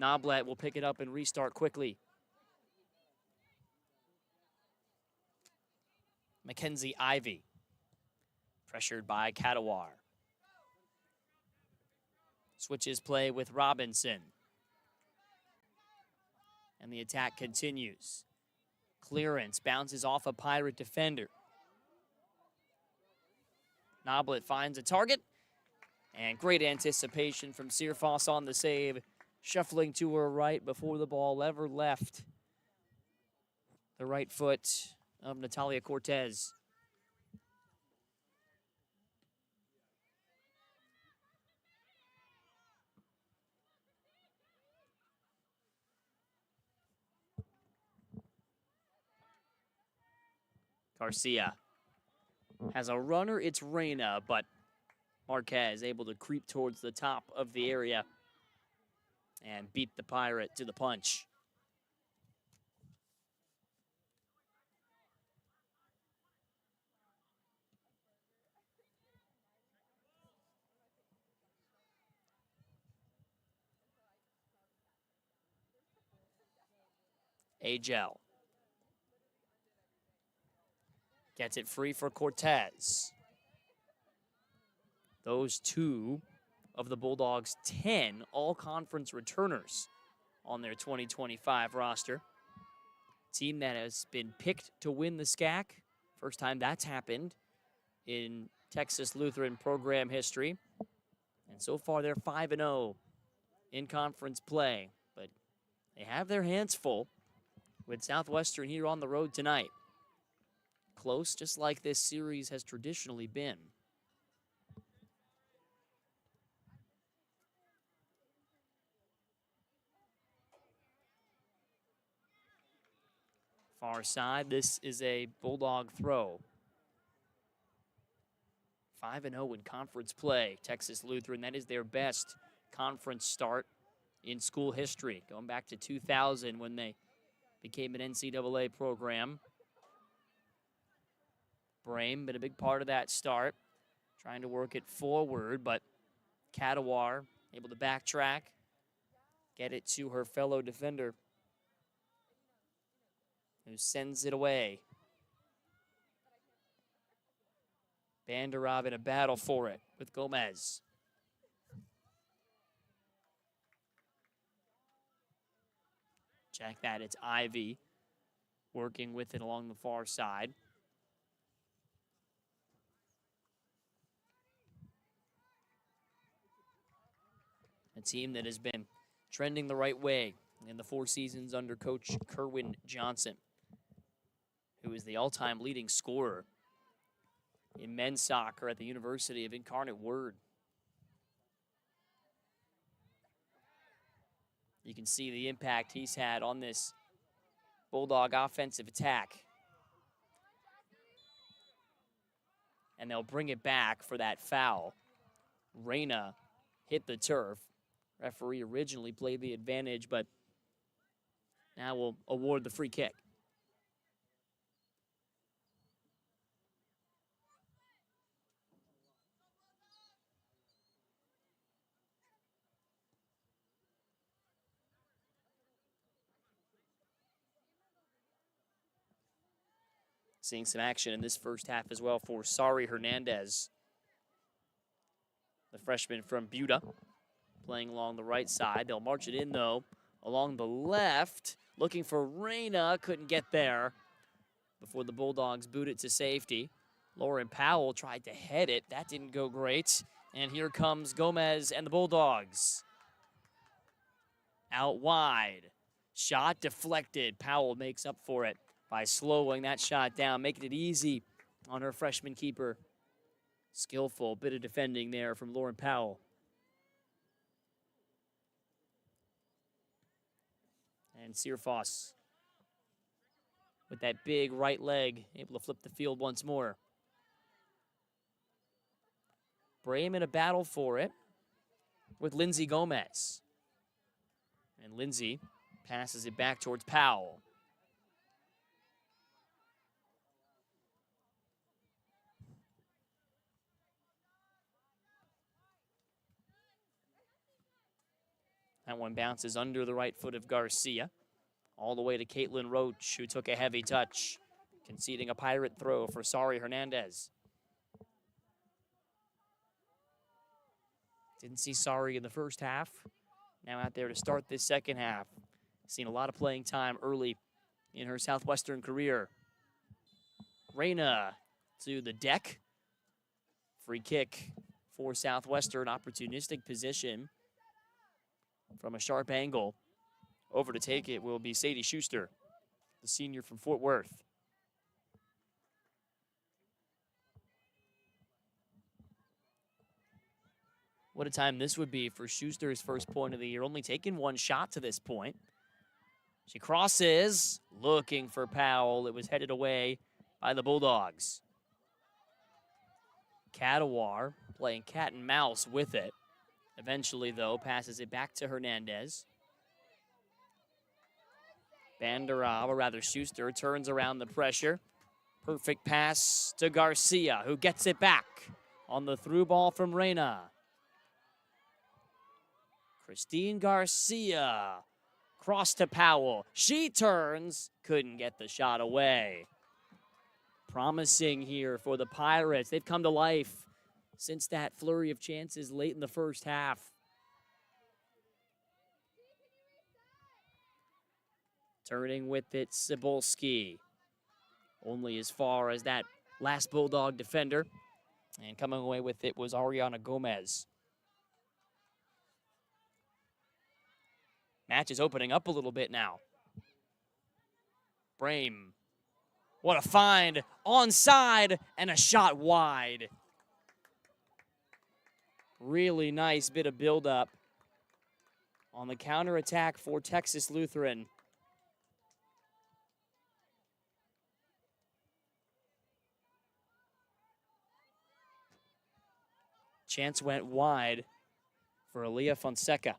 Noblet will pick it up and restart quickly. Mackenzie Ivy, pressured by Cadawar. Switches play with Robinson. And the attack continues. Clearance bounces off a Pirate defender. Noblet finds a target. And great anticipation from Searfoss on the save. Shuffling to her right before the ball ever left the right foot of Natalia Cortez. Garcia has a runner. It's Reyna, but Marquez able to creep towards the top of the area and beat the Pirate to the punch. Agel gets it free for Cortez. Those two of the Bulldogs' 10 all-conference returners on their 2025 roster. Team that has been picked to win the SCAC. First time that's happened in Texas Lutheran program history. And so far they're 5-0 in conference play. But they have their hands full with Southwestern here on the road tonight. Close, just like this series has traditionally been. Far side, this is a Bulldog throw. 5-0 in conference play. Texas Lutheran, that is their best conference start in school history, going back to 2000 when they became an NCAA program. Brame been a big part of that start, trying to work it forward, but Cadawar able to backtrack, get it to her fellow defender, who sends it away. Banderov in a battle for it with Gomez. Check that, it's Ivy working with it along the far side. A team that has been trending the right way in the 4 seasons under Coach Kerwin Johnson, who is the all-time leading scorer in men's soccer at the University of Incarnate Word. You can see the impact he's had on this Bulldog offensive attack. And they'll bring it back for that foul. Reyna hit the turf. Referee originally played the advantage, but now will award the free kick. Seeing some action in this first half as well for Sari Hernandez, the freshman from Buda. playing along the right side. They'll march it in, though, along the left. Looking for Reyna. Couldn't get there before the Bulldogs boot it to safety. Lauren Powell tried to head it. That didn't go great. And here comes Gomez and the Bulldogs. Out wide. Shot deflected. Powell makes up for it by slowing that shot down, making it easy on her freshman keeper. Skillful bit of defending there from Lauren Powell. And Searfoss with that big right leg, able to flip the field once more. Braham in a battle for it with Lindsay Gomez. And Lindsay passes it back towards Powell. That one bounces under the right foot of Garcia. All the way to Caitlin Roach, who took a heavy touch, conceding a Pirate throw for Sari Hernandez. Didn't see Sari in the first half. Now out there to start this second half. Seen a lot of playing time early in her Southwestern career. Reyna to the deck. Free kick for Southwestern. Opportunistic position from a sharp angle. Over to take it will be Sadie Schuster, the senior from Fort Worth. What a time this would be for Schuster's first point of the year. Only taken one shot to this point. She crosses, looking for Powell. It was headed away by the Bulldogs. Cadawar playing cat and mouse with it. Eventually, though, passes it back to Hernandez. Banderab, or rather Schuster, turns around the pressure. Perfect pass to Garcia, who gets it back on the through ball from Reyna. Christine Garcia, cross to Powell. She turns, couldn't get the shot away. Promising here for the Pirates. They've come to life since that flurry of chances late in the first half. Turning with it, Cebulski. Only as far as that last Bulldog defender. And coming away with it was Ariana Gomez. Match is opening up a little bit now. Braham. What a find. Onside and a shot wide. Really nice bit of buildup on the counterattack for Texas Lutheran. Chance went wide for Aaliyah Fonseca.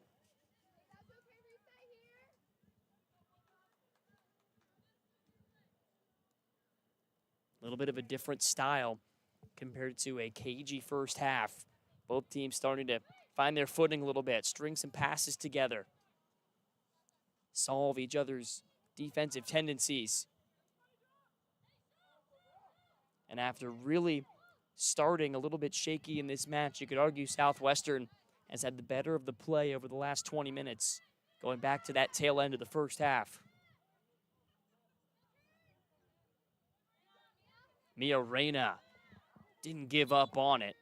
A little bit of a different style compared to a cagey first half. Both teams starting to find their footing a little bit, string some passes together, solve each other's defensive tendencies. And after really starting a little bit shaky in this match, you could argue Southwestern has had the better of the play over the last 20 minutes, going back to that tail end of the first half. Mia Reyna didn't give up on it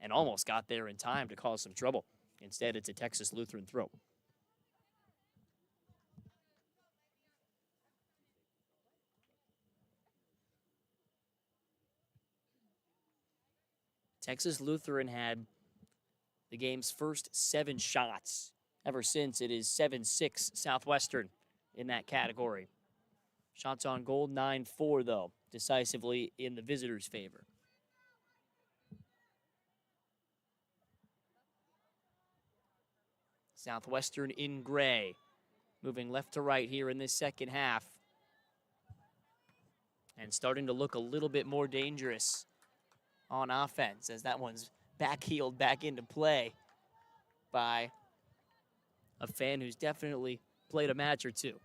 and almost got there in time to cause some trouble. Instead, it's a Texas Lutheran throw. Texas Lutheran had the game's first 7 shots. Ever since, it is 7-6 Southwestern in that category. Shots on goal, 9-4, though, decisively in the visitors' favor. Southwestern in gray, moving left to right here in this second half. And starting to look a little bit more dangerous on offense as that one's backheeled back into play by a fan who's definitely played a match or two.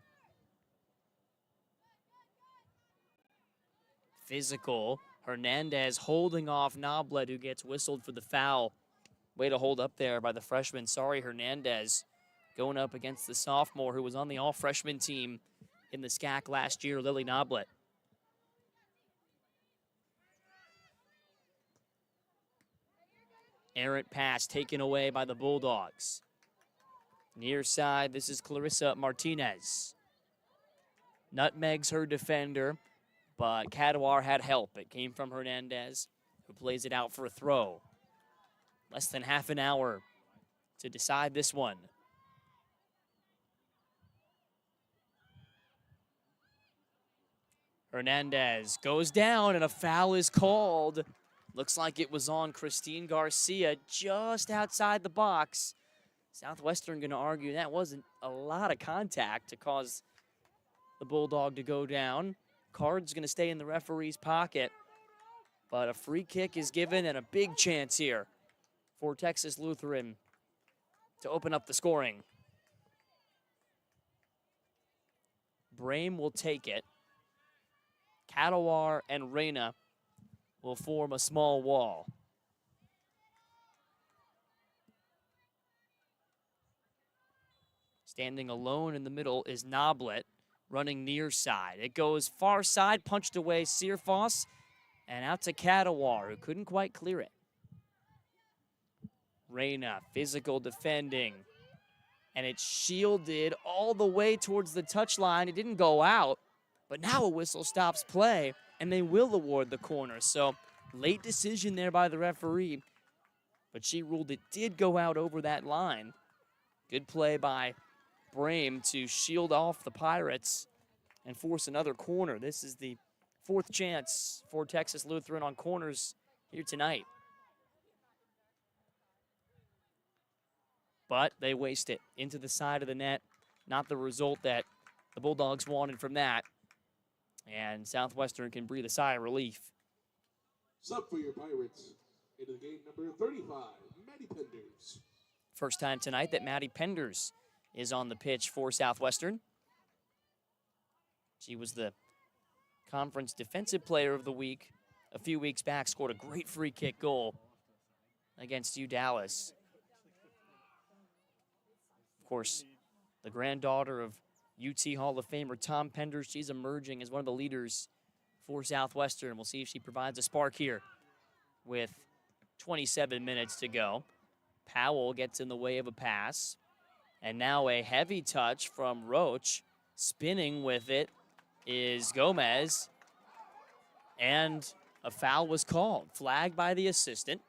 Physical. Hernandez holding off Noblet, who gets whistled for the foul. Way to hold up there by the freshman, Sari Hernandez, going up against the sophomore who was on the all-freshman team in the SCAC last year, Lily Noblet. Errant pass taken away by the Bulldogs. Near side, this is Clarissa Martinez. Nutmegs her defender, but Cadwar had help. It came from Hernandez, who plays it out for a throw. Less than half an hour to decide this one. Hernandez goes down, and a foul is called. Looks like it was on Christine Garcia just outside the box. Southwestern going to argue that wasn't a lot of contact to cause the Bulldog to go down. Card's going to stay in the referee's pocket, but a free kick is given and a big chance here for Texas Lutheran to open up the scoring. Brame will take it. Cadwar and Reyna will form a small wall. Standing alone in the middle is Noblet, running near side. It goes far side, punched away Searfoss, and out to Cadwar, who couldn't quite clear it. Reyna, physical defending, and it's shielded all the way towards the touchline. It didn't go out, but now a whistle stops play, and they will award the corner. So late decision there by the referee, but she ruled it did go out over that line. Good play by Brame to shield off the Pirates and force another corner. This is the fourth chance for Texas Lutheran on corners here tonight. But they waste it into the side of the net. Not the result that the Bulldogs wanted from that. And Southwestern can breathe a sigh of relief. Sub for your Pirates into the game, number 35, Maddie Penders. First time tonight that Maddie Penders is on the pitch for Southwestern. She was the conference defensive player of the week a few weeks back, scored a great free kick goal against U Dallas. Of course, the granddaughter of UT Hall of Famer Tom Penders, she's emerging as one of the leaders for Southwestern. We'll see if she provides a spark here with 27 minutes to go. Powell gets in the way of a pass. And now a heavy touch from Roach. Spinning with it is Gomez. And a foul was called. Flagged by the assistant.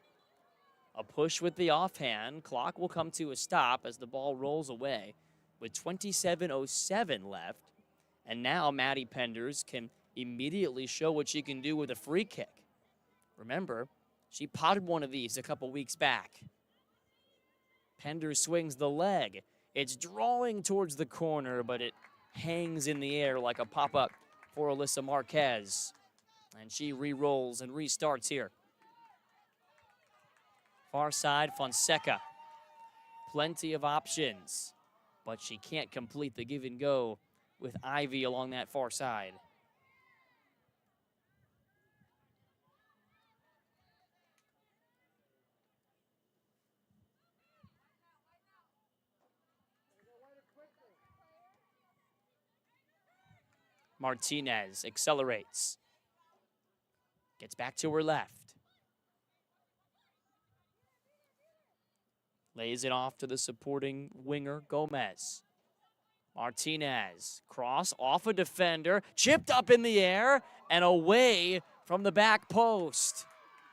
A push with the offhand. Clock will come to a stop as the ball rolls away with 27:07 left. And now Maddie Penders can immediately show what she can do with a free kick. Remember, she potted one of these a couple weeks back. Penders swings the leg. It's drawing towards the corner, but it hangs in the air like a pop-up for Alyssa Marquez. And she re-rolls and restarts here. Far side, Fonseca. Plenty of options, but she can't complete the give and go with Ivy along that far side. Martinez accelerates. Gets back to her left. Lays it off to the supporting winger, Gomez. Martinez, cross off a defender, chipped up in the air and away from the back post.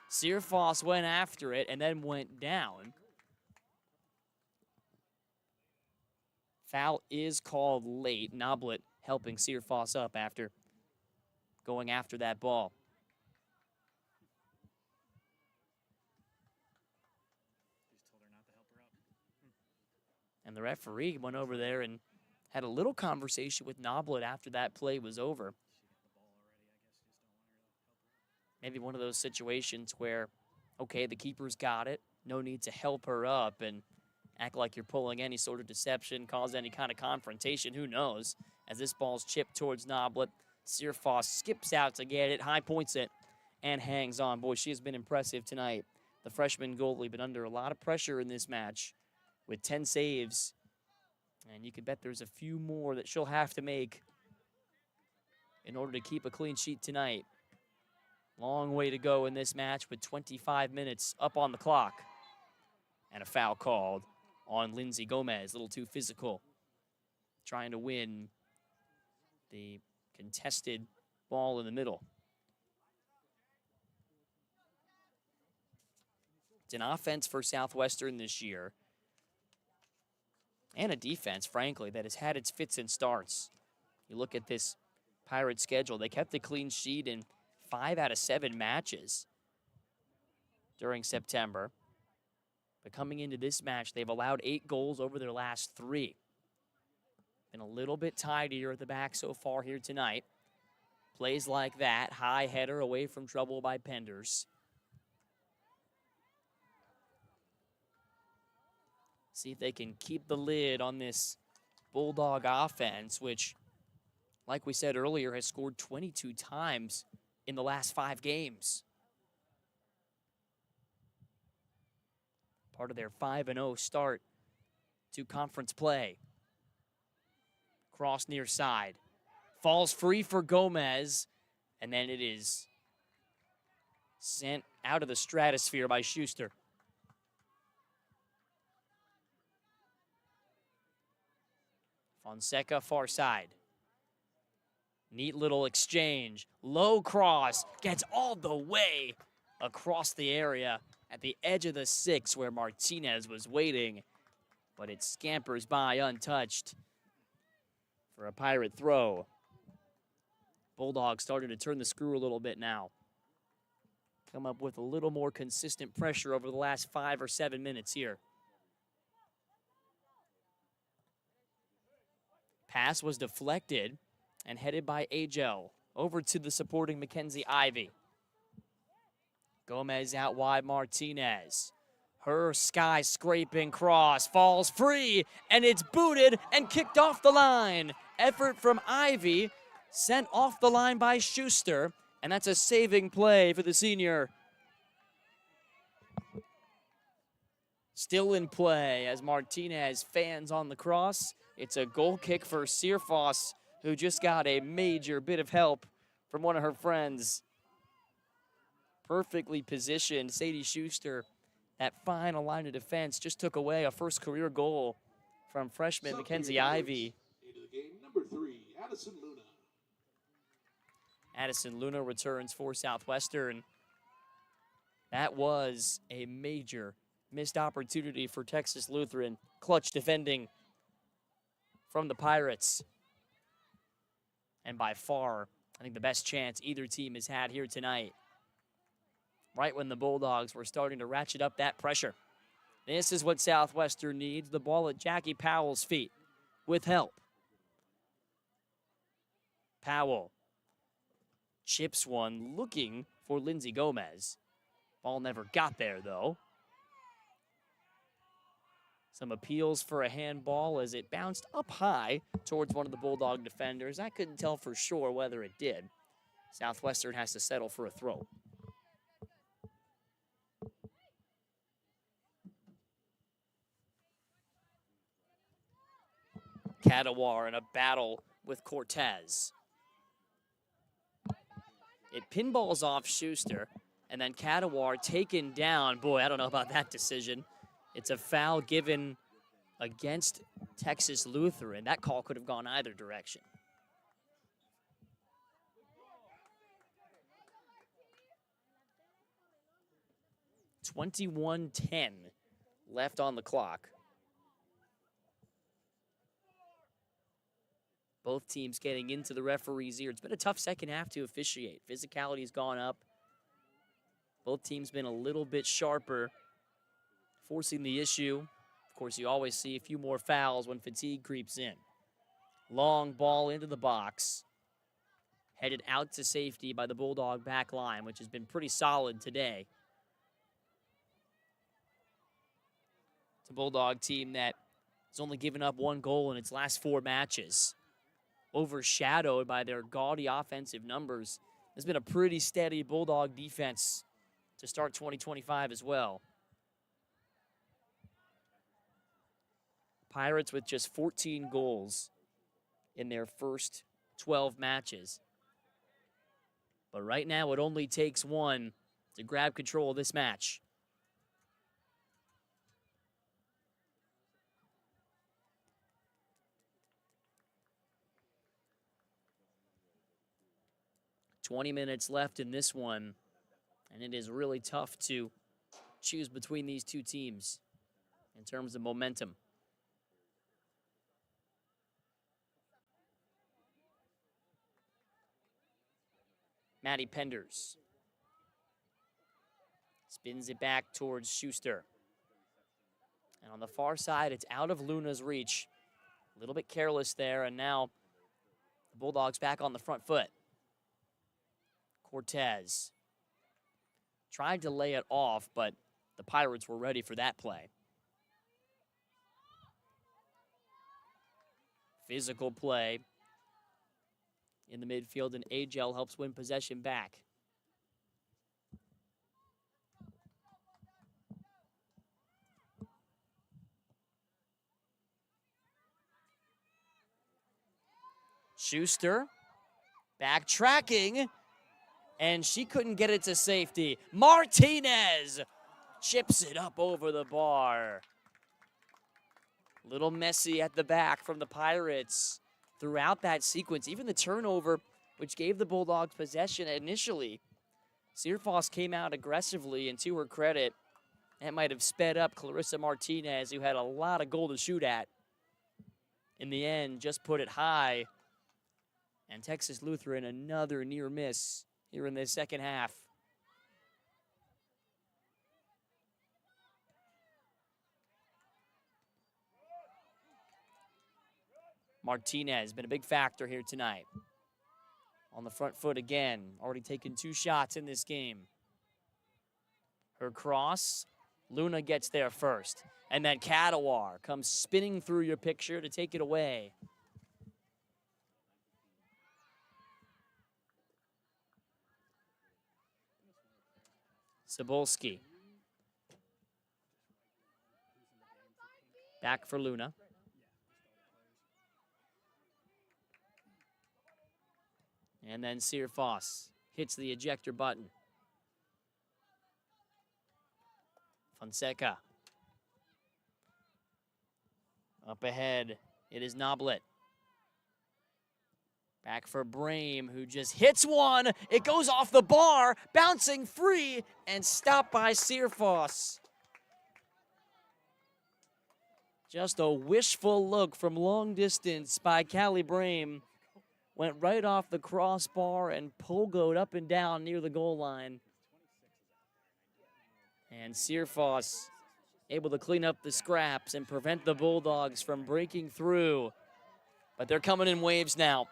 Searfoss went after it and then went down. Foul is called late. Noblet helping Searfoss up after going after that ball. And the referee went over there and had a little conversation with Noblet after that play was over. Maybe one of those situations where, okay, the keeper's got it. No need to help her up and act like you're pulling any sort of deception, cause any kind of confrontation. Who knows? As this ball's chipped towards Noblet, Searfoss skips out to get it, high points it, and hangs on. Boy, she has been impressive tonight the freshman goalie, been under a lot of pressure in this match with 10 saves. And you can bet there's a few more that she'll have to make in order to keep a clean sheet tonight. Long way to go in this match with 25 minutes up on the clock. And a foul called on Lindsay Gomez, a little too physical. Trying to win the contested ball in the middle. It's an offense for Southwestern this year. And a defense, frankly, that has had its fits and starts. You look at this Pirate schedule, they kept a clean sheet in 5 out of 7 matches during September. But coming into this match, they've allowed 8 goals over their last 3. Been a little bit tidier at the back so far here tonight. Plays like that, high header away from trouble by Penders. See if they can keep the lid on this Bulldog offense, which, like we said earlier, has scored 22 times in the last 5 games. Part of their 5-0 start to conference play. Cross near side. Falls free for Gomez, and then it is sent out of the stratosphere by Schuster. Fonseca, far side. Neat little exchange. Low cross. Gets all the way across the area at the edge of the 6 where Martinez was waiting. But it scampers by untouched for a Pirate throw. Bulldogs started to turn the screw a little bit now. Come up with a little more consistent pressure over the last 5 or 7 minutes here. Pass was deflected and headed by Agel over to the supporting Mackenzie Ivy. Gomez out wide, Martinez. Her sky-scraping cross falls free, and it's booted and kicked off the line. Effort from Ivy, sent off the line by Schuster, and that's a saving play for the senior. Still in play as Martinez fans on the cross. It's a goal kick for Searfoss, who just got a major bit of help from one of her friends. Perfectly positioned, Sadie Schuster, that final line of defense, just took away a first career goal from freshman Mackenzie Ivy. Into the game, number 3, Addison Luna. Addison Luna returns for Southwestern. That was a major missed opportunity for Texas Lutheran. Clutch defending from the Pirates. And by far, I think the best chance either team has had here tonight. Right when the Bulldogs were starting to ratchet up that pressure. This is what Southwestern needs. The ball at Jackie Powell's feet with help. Powell chips one, looking for Lindsay Gomez. Ball never got there, though. Some appeals for a handball as it bounced up high towards one of the Bulldog defenders. I couldn't tell for sure whether it did. Southwestern has to settle for a throw. Cadawar in a battle with Cortez. It pinballs off Schuster, and then Cadawar taken down. Boy, I don't know about that decision. It's a foul given against Texas Lutheran. That call could have gone either direction. .21:10 left on the clock. Both teams getting into the referee's ear. It's been a tough second half to officiate. Physicality's gone up. Both teams been a little bit sharper, forcing the issue. Of course, you always see a few more fouls when fatigue creeps in. Long ball into the box. Headed out to safety by the Bulldog back line, which has been pretty solid today. It's a Bulldog team that has only given up 1 goal in its last 4 matches. Overshadowed by their gaudy offensive numbers. There's been a pretty steady Bulldog defense to start 2025 as well. Pirates with just 14 goals in their first 12 matches. But right now, it only takes one to grab control of this match. "20 minutes left in this one, and it is really tough to choose between these two teams in terms of momentum. Maddie Penders spins it back towards Schuster. And on the far side, it's out of Luna's reach. A little bit careless there, and now the Bulldogs back on the front foot. Cortez tried to lay it off, but the Pirates were ready for that play. Physical play in the midfield, and Agel helps win possession back. Schuster backtracking, and she couldn't get it to safety. Martinez chips it up over the bar. Little messy at the back from the Pirates throughout that sequence. Even the turnover, which gave the Bulldogs possession initially. Searfoss came out aggressively, and to her credit, that might have sped up Clarissa Martinez, who had a lot of goal to shoot at. In the end, just put it high. And Texas Lutheran, another near miss here in the second half. Martinez been a big factor here tonight. On the front foot again, already taken 2 shots in this game. Her cross, Luna gets there first. And then Kadawar comes spinning through your picture to take it away. Cebulski. Back for Luna. And then Searfoss hits the ejector button. Fonseca. Up ahead, it is Noblet. Back for Brame, who just hits one. It goes off the bar, bouncing free, and stopped by Searfoss. Just a wishful look from long distance by Callie Brame. Went right off the crossbar and pogoed up and down near the goal line. And Searfoss able to clean up the scraps and prevent the Bulldogs from breaking through. But they're coming in waves now.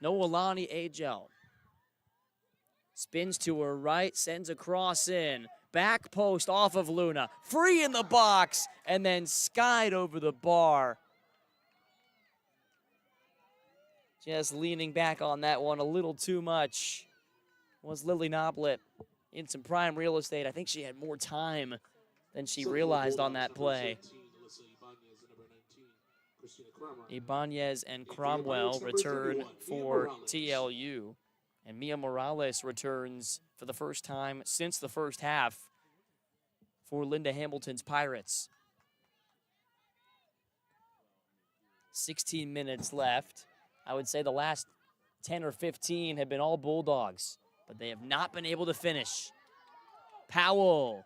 Noelani Agel spins to her right, sends a cross in. Back post off of Luna. Free in the box, and then skied over the bar. Just leaning back on that one a little too much was Lily Noblet in some prime real estate. I think she had more time than she realized on that play. Ibanez and Cromwell return for TLU. And Mia Morales returns for the first time since the first half for Linda Hamilton's Pirates. 16 minutes left. I would say the last 10 or 15 have been all Bulldogs, but they have not been able to finish. Powell,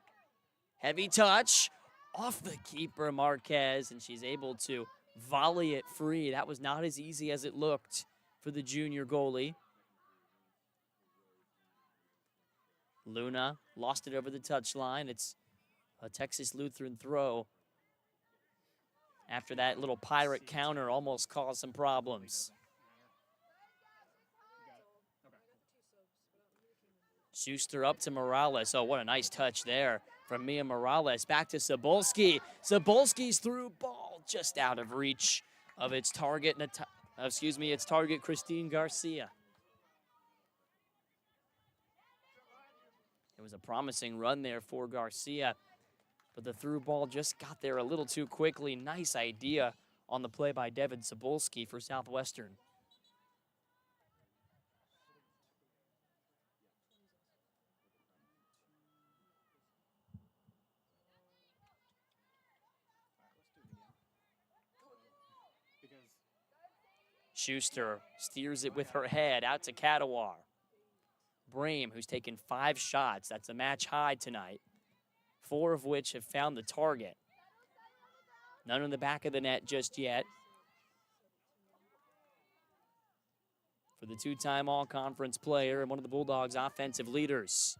heavy touch, off the keeper Marquez, and she's able to volley it free. That was not as easy as it looked for the junior goalie. Luna lost it over the touchline. It's a Texas Lutheran throw after that little Pirate counter almost caused some problems. Schuster up to Morales. Oh, what a nice touch there from Mia Morales. Back to Cebulski. Cebulski's through ball just out of reach of its target. Its target, Christine Garcia. It was a promising run there for Garcia, but the through ball just got there a little too quickly. Nice idea on the play by Devin Cebulski for Southwestern. Schuster steers it with her head out to Kadawar. Brame, who's taken 5 shots. That's a match high tonight, 4 of which have found the target. None in the back of the net just yet. For the 2-time all-conference player and one of the Bulldogs' offensive leaders,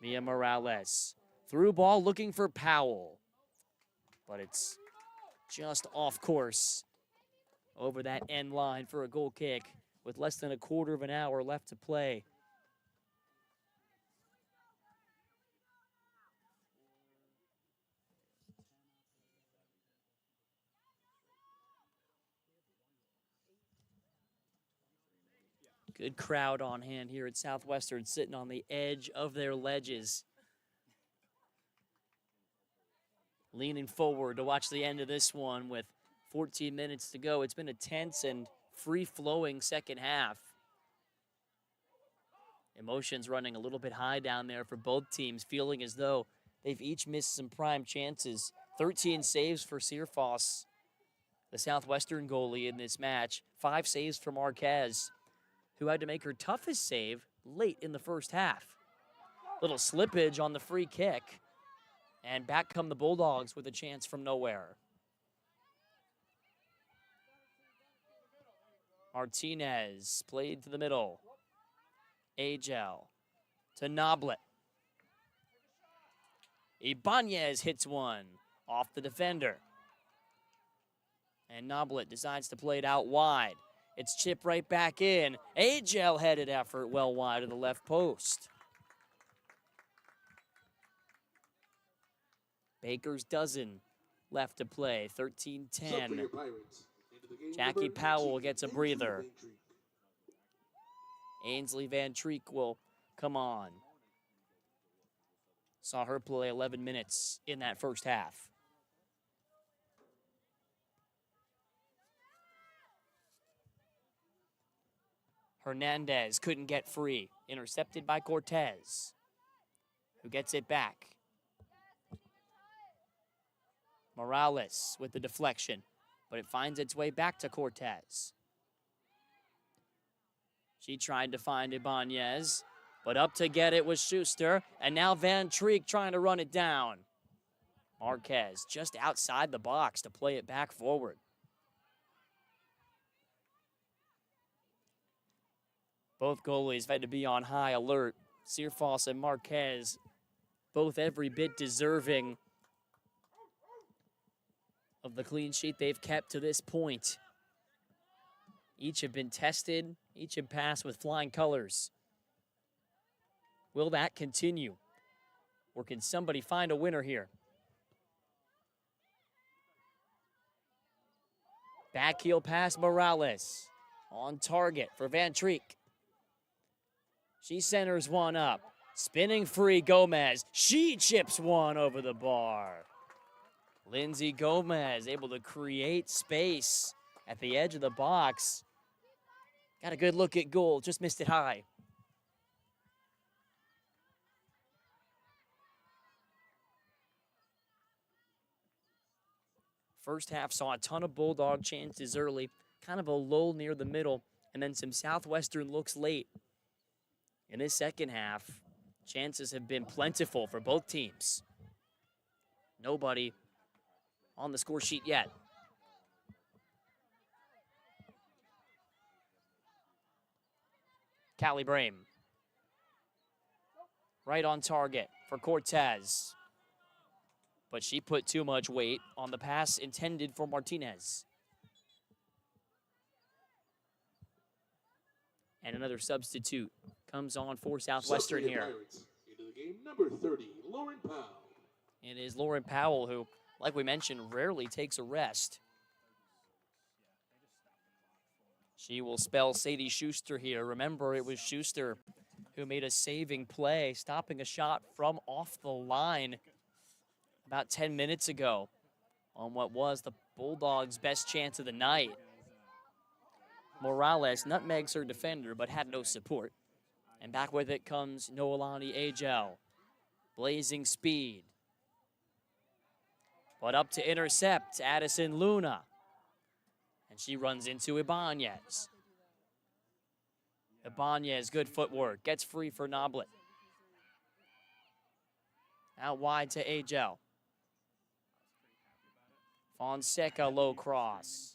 Mia Morales. Through ball looking for Powell, but it's just off course over that end line for a goal kick with less than a quarter of an hour left to play. Good crowd on hand here at Southwestern, sitting on the edge of their ledges, leaning forward to watch the end of this one with 14 minutes to go. It's been a tense and free-flowing second half. Emotions running a little bit high down there for both teams, feeling as though they've each missed some prime chances. 13 saves for Searfoss, the Southwestern goalie in this match. 5 saves for Marquez, who had to make her toughest save late in the first half. Little slippage on the free kick, and back come the Bulldogs with a chance from nowhere. Martinez played to the middle. Agel to Noblet. Ibanez hits one off the defender. And Noblet decides to play it out wide. It's chipped right back in. Agel headed effort well wide of the left post. Baker's dozen left to play, 13-10. Jackie Powell gets a breather. Ainsley Van Treek will come on. Saw her play 11 minutes in that first half. Hernandez couldn't get free. Intercepted by Cortez, who gets it back. Morales with the deflection, but it finds its way back to Cortez. She tried to find Ibanez, but up to get it was Schuster, and now Van Treek trying to run it down. Marquez just outside the box to play it back forward. Both goalies had to be on high alert. Searfoss and Marquez, both every bit deserving of the clean sheet they've kept to this point. Each have been tested, each have passed with flying colors. Will that continue? Or can somebody find a winner here? Backheel pass Morales. On target for Van Treek. She centers one up. Spinning free Gomez. She chips one over the bar. Lindsay Gomez able to create space at the edge of the box. Got a good look at goal, just missed it high. First half saw a ton of Bulldog chances early, kind of a lull near the middle, and then some Southwestern looks late. In this second half, chances have been plentiful for both teams. Nobody on the score sheet yet. Callie Brame. Right on target for Cortez. But she put too much weight on the pass intended for Martinez. And another substitute comes on for Southwestern here. Pirates, into the game, number 30, Lauren Powell. It is Lauren Powell who, like we mentioned, rarely takes a rest. She will spell Sadie Schuster here. Remember, it was Schuster who made a saving play, stopping a shot from off the line about 10 minutes ago on what was the Bulldogs' best chance of the night. Morales nutmegs her defender, but had no support. And back with it comes Noelani Agel. Blazing speed. But up to intercept, Addison Luna. And she runs into Ibanez. Ibanez, good footwork, gets free for Noblet. Out wide to Agel. Fonseca low cross.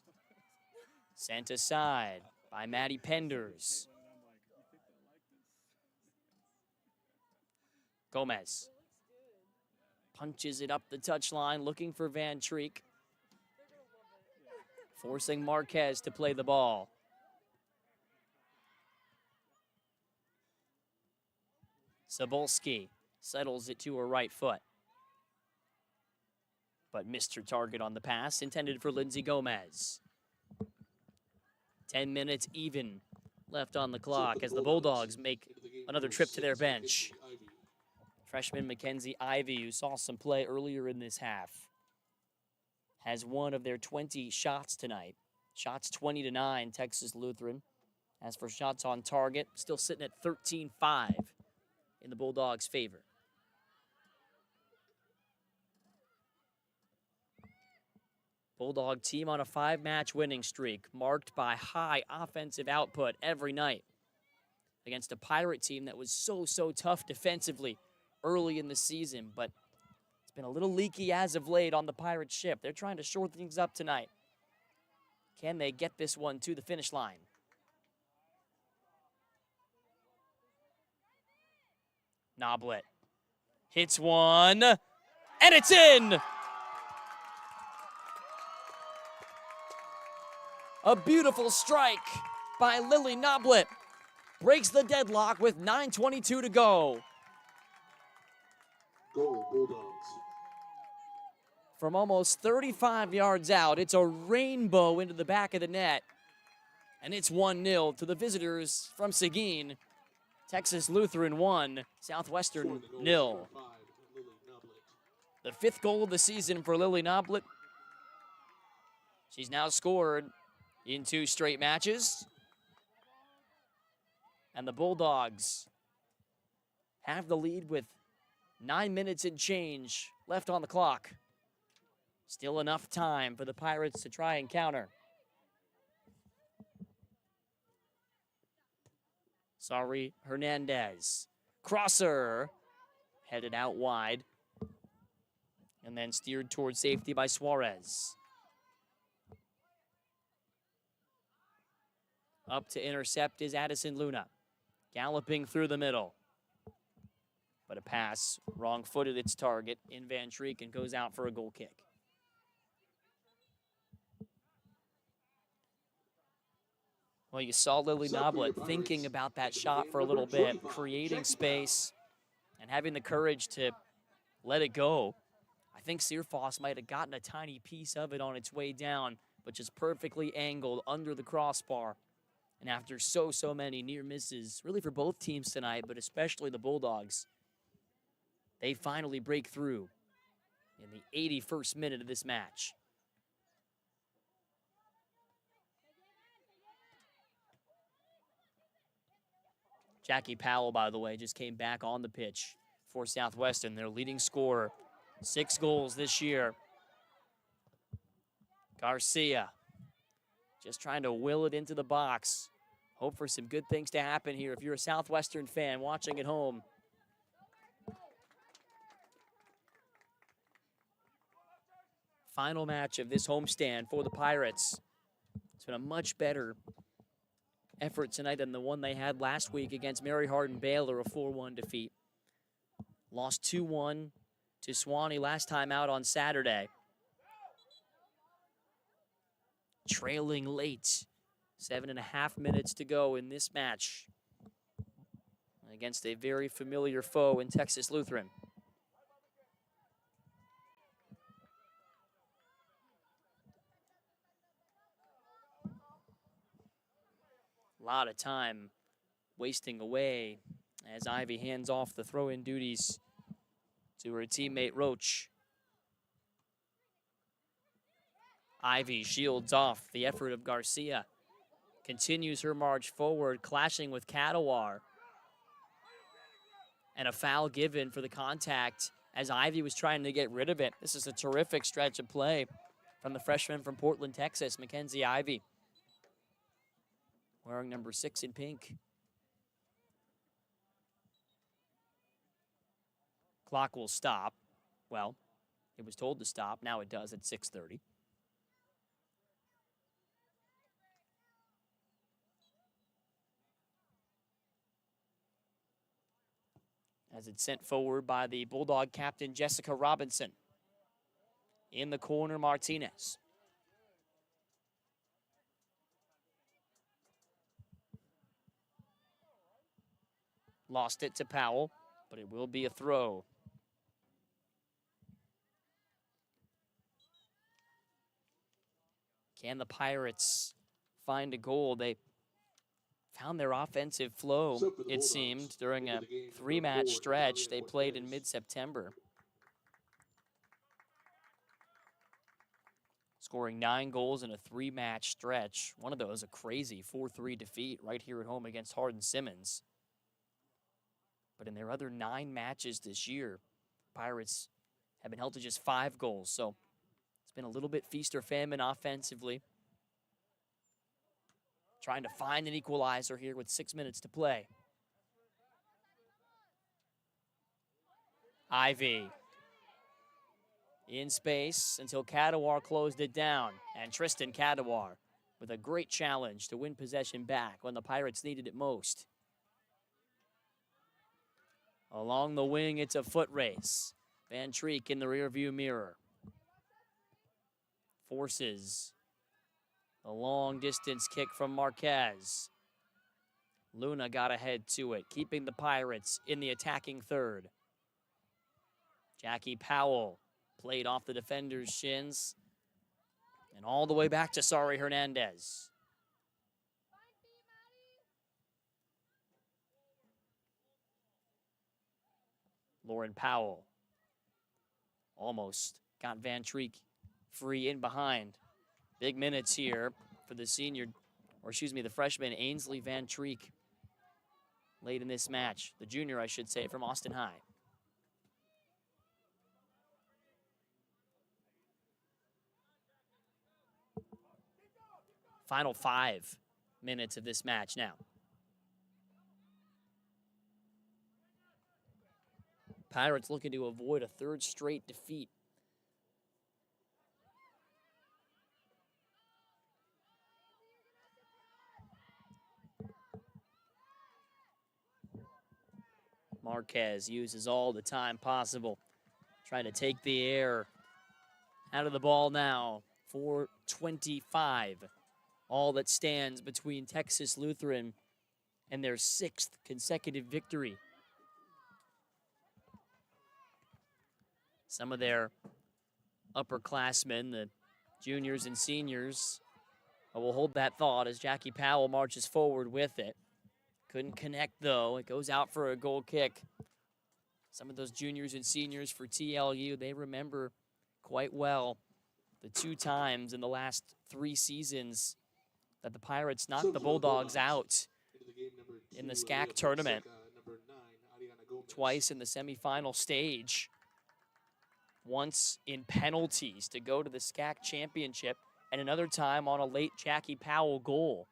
Sent aside by Maddie Penders. Gomez punches it up the touchline, looking for Van Treek. Forcing Marquez to play the ball. Sabolski settles it to her right foot. But missed her target on the pass, intended for Lindsay Gomez. 10 minutes even left on the clock as the Bulldogs make another trip to their bench. Freshman Mackenzie Ivy, who saw some play earlier in this half, has one of their 20 shots tonight. Shots 20-9, Texas Lutheran. As for shots on target, still sitting at 13-5 in the Bulldogs' favor. Bulldog team on a 5-match winning streak, marked by high offensive output every night against a Pirate team that was so tough defensively early in the season, but it's been a little leaky as of late on the Pirate ship. They're trying to shore things up tonight. Can they get this one to the finish line? Noblet hits one, and it's in! A beautiful strike by Lily Noblet breaks the deadlock with 9:22 to go. Goal, Bulldogs. From almost 35 yards out, it's a rainbow into the back of the net. And it's 1-0 to the visitors from Seguin. Texas Lutheran 1, Southwestern 0. The 5th goal of the season for Lily Noblet. She's now scored in 2 straight matches. And the Bulldogs have the lead with 9 minutes and change left on the clock. Still enough time for the Pirates to try and counter. Sorry, Hernandez. Crosser headed out wide and then steered towards safety by Suarez. Up to intercept is Addison Luna, galloping through the middle. But a pass, wrong-footed its target in Van Treek and goes out for a goal kick. Well, you saw Lily Noblet thinking about that shot for a little bit, creating space and having the courage to let it go. I think Searfoss might have gotten a tiny piece of it on its way down, but just perfectly angled under the crossbar. And after so many near misses, really for both teams tonight, but especially the Bulldogs, they finally break through in the 81st minute of this match. Jackie Powell, by the way, just came back on the pitch for Southwestern, their leading scorer. 6 goals this year. Garcia just trying to will it into the box. Hope for some good things to happen here if you're a Southwestern fan watching at home. Final match of this homestand for the Pirates. It's been a much better effort tonight than the one they had last week against Mary Hardin Baylor, a 4-1 defeat. Lost 2-1 to Swanee last time out on Saturday. Trailing late. 7.5 minutes to go in this match against a very familiar foe in Texas Lutheran. A lot of time wasting away as Ivy hands off the throw-in duties to her teammate Roach. Ivy shields off the effort of Garcia. Continues her march forward, clashing with Kadawar. And a foul given for the contact as Ivy was trying to get rid of it. This is a terrific stretch of play from the freshman from Portland, Texas, Mackenzie Ivy, wearing number 6 in pink. Clock will stop. Well, it was told to stop. Now it does at 6:30. As it's sent forward by the Bulldog captain, Jessica Robinson. In the corner, Martinez. Lost it to Powell, but it will be a throw. Can the Pirates find a goal? They found their offensive flow, it seemed, during a 3-match stretch they played in mid-September. Scoring 9 goals in a 3-match stretch. One of those a crazy 4-3 defeat right here at home against Hardin Simmons. But in their other 9 matches this year, Pirates have been held to just 5 goals. So it's been a little bit feast or famine offensively. Trying to find an equalizer here with 6 minutes to play. Ivy in space until Kadawar closed it down. And Tristan Kadawar with a great challenge to win possession back when the Pirates needed it most. Along the wing, it's a foot race. Van Treek in the rearview mirror. Forces a long distance kick from Marquez. Luna got ahead to it, keeping the Pirates in the attacking third. Jackie Powell played off the defender's shins and all the way back to Sari Hernandez. Lauren Powell almost got Van Treek free in behind. Big minutes here for the the freshman Ainsley Van Treek late in this match. The junior, I should say, from Austin High. Final 5 minutes of this match now. Pirates looking to avoid a 3rd straight defeat. Marquez uses all the time possible. Trying to take the air out of the ball now. 4:25. All that stands between Texas Lutheran and their 6th consecutive victory. Some of their upperclassmen, the juniors and seniors, will hold that thought as Jackie Powell marches forward with it. Couldn't connect, though. It goes out for a goal kick. Some of those juniors and seniors for TLU, they remember quite well the 2 times in the last 3 seasons that the Pirates knocked the Bulldogs out in the SCAC tournament. Twice in the semifinal stage. Once in penalties to go to the SCAC championship, and another time on a late Jackie Powell goal.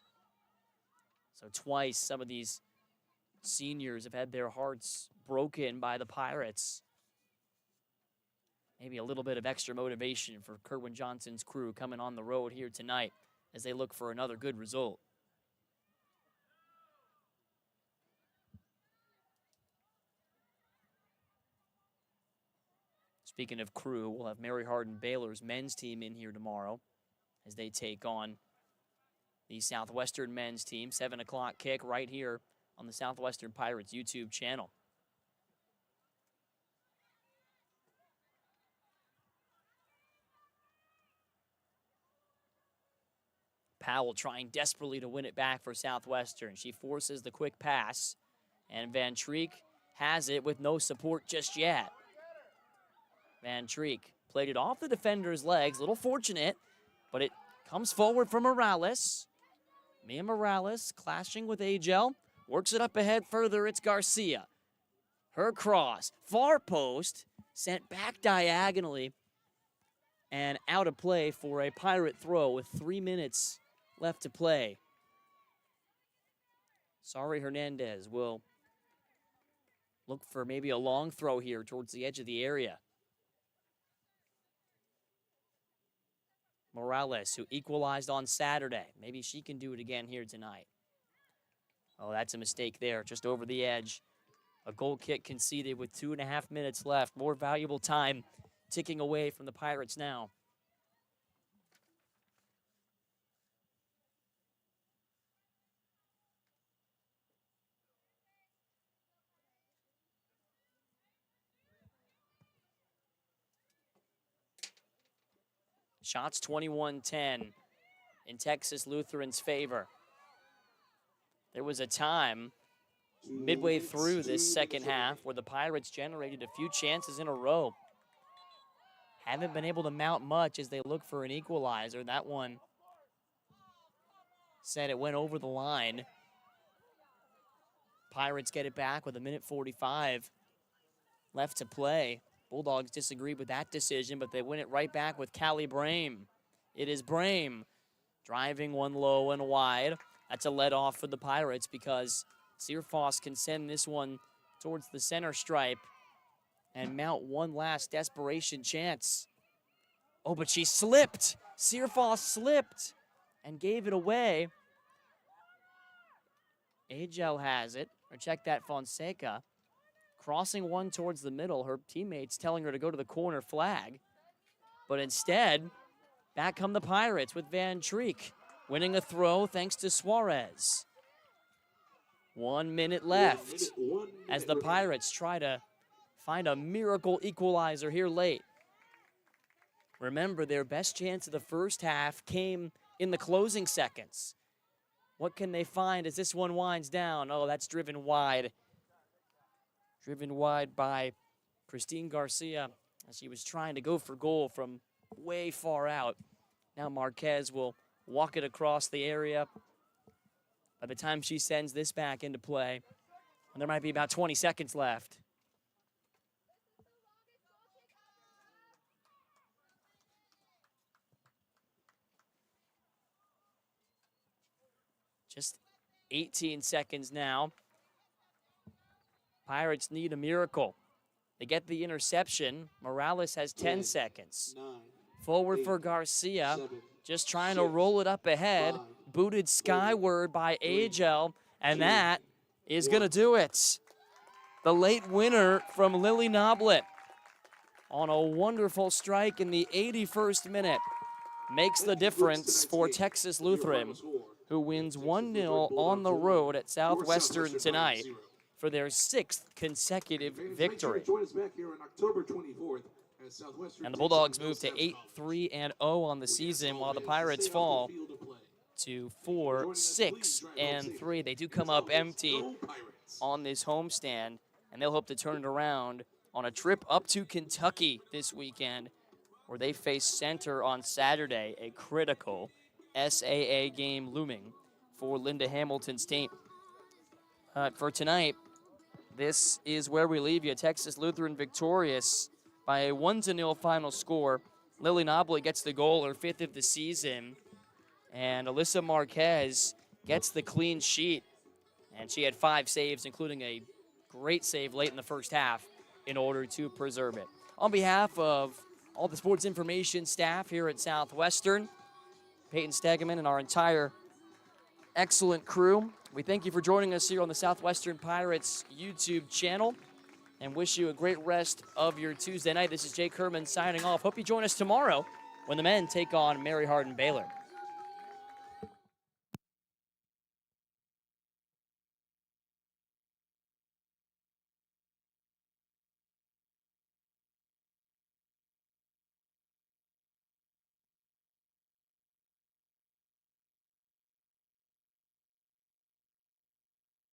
So twice some of these seniors have had their hearts broken by the Pirates. Maybe a little bit of extra motivation for Kerwin Johnson's crew coming on the road here tonight as they look for another good result. Speaking of crew, we'll have Mary Hardin Baylor's men's team in here tomorrow as they take on the Southwestern men's team. 7 o'clock kick right here on the Southwestern Pirates YouTube channel. Powell trying desperately to win it back for Southwestern. She forces the quick pass And Van Treek has it with no support just yet. Van Treek played it off the defender's legs. A little fortunate, but it comes forward for Morales. Mia Morales clashing with Agel. Works it up ahead further. It's Garcia. Her cross. Far post. Sent back diagonally. And out of play for a Pirate throw with 3 minutes left to play. Sorry, Hernandez will look for maybe a long throw here towards the edge of the area. Morales, who equalized on Saturday. Maybe she can do it again here tonight. Oh, that's a mistake there, just over the edge. A goal kick conceded with 2.5 minutes left. More valuable time ticking away from the Pirates now. Shots 21-10 in Texas Lutheran's favor. There was a time midway through this second half where the Pirates generated a few chances in a row. Haven't been able to mount much as they look for an equalizer. That one said it went over the line. Pirates get it back with 1:45 left to play. Bulldogs disagreed with that decision, but they win it right back with Callie Brame. It is Brame driving one low and wide. That's a let off for the Pirates because Searfoss can send this one towards the center stripe and mount one last desperation chance. Oh, but she slipped. Searfoss slipped and gave it away. Agel has it, or check that, Fonseca. Crossing one towards the middle, her teammates telling her to go to the corner flag. But instead, back come the Pirates with Van Treek, winning a throw thanks to Suarez. 1 minute left as the Pirates try to find a miracle equalizer here late. Remember, their best chance of the first half came in the closing seconds. What can they find as this one winds down? Oh, that's driven wide. Driven wide by Christine Garcia as she was trying to go for goal from way far out. Now Marquez will walk it across the area. By the time she sends this back into play, and there might be about 20 seconds left. Just 18 seconds now. Pirates need a miracle. They get the interception. Morales has 10 seconds. Forward for Garcia, just trying to roll it up ahead. Booted skyward by Agel, and that is going to do it. The late winner from Lily Noblet on a wonderful strike in the 81st minute makes the difference for Texas Lutheran, who wins 1-0 on the road at Southwestern tonight for their 6th consecutive victory. And the Bulldogs move to 8-3-0 on the season, while the Pirates fall to 4-6-3. They do come up empty on this homestand, and they'll hope to turn it around on a trip up to Kentucky this weekend, where they face Center on Saturday, a critical SAA game looming for Linda Hamilton's team. For tonight, this is where we leave you. Texas Lutheran victorious by a 1-0 final score. Lily Noblet gets the goal, her 5th of the season. And Alyssa Marquez gets the clean sheet. And she had 5 saves, including a great save late in the first half in order to preserve it. On behalf of all the sports information staff here at Southwestern, Peyton Stegeman and our entire excellent crew, we thank you for joining us here on the Southwestern Pirates YouTube channel and wish you a great rest of your Tuesday night. This is Jake Herman signing off. Hope you join us tomorrow when the men take on Mary Hardin Baylor.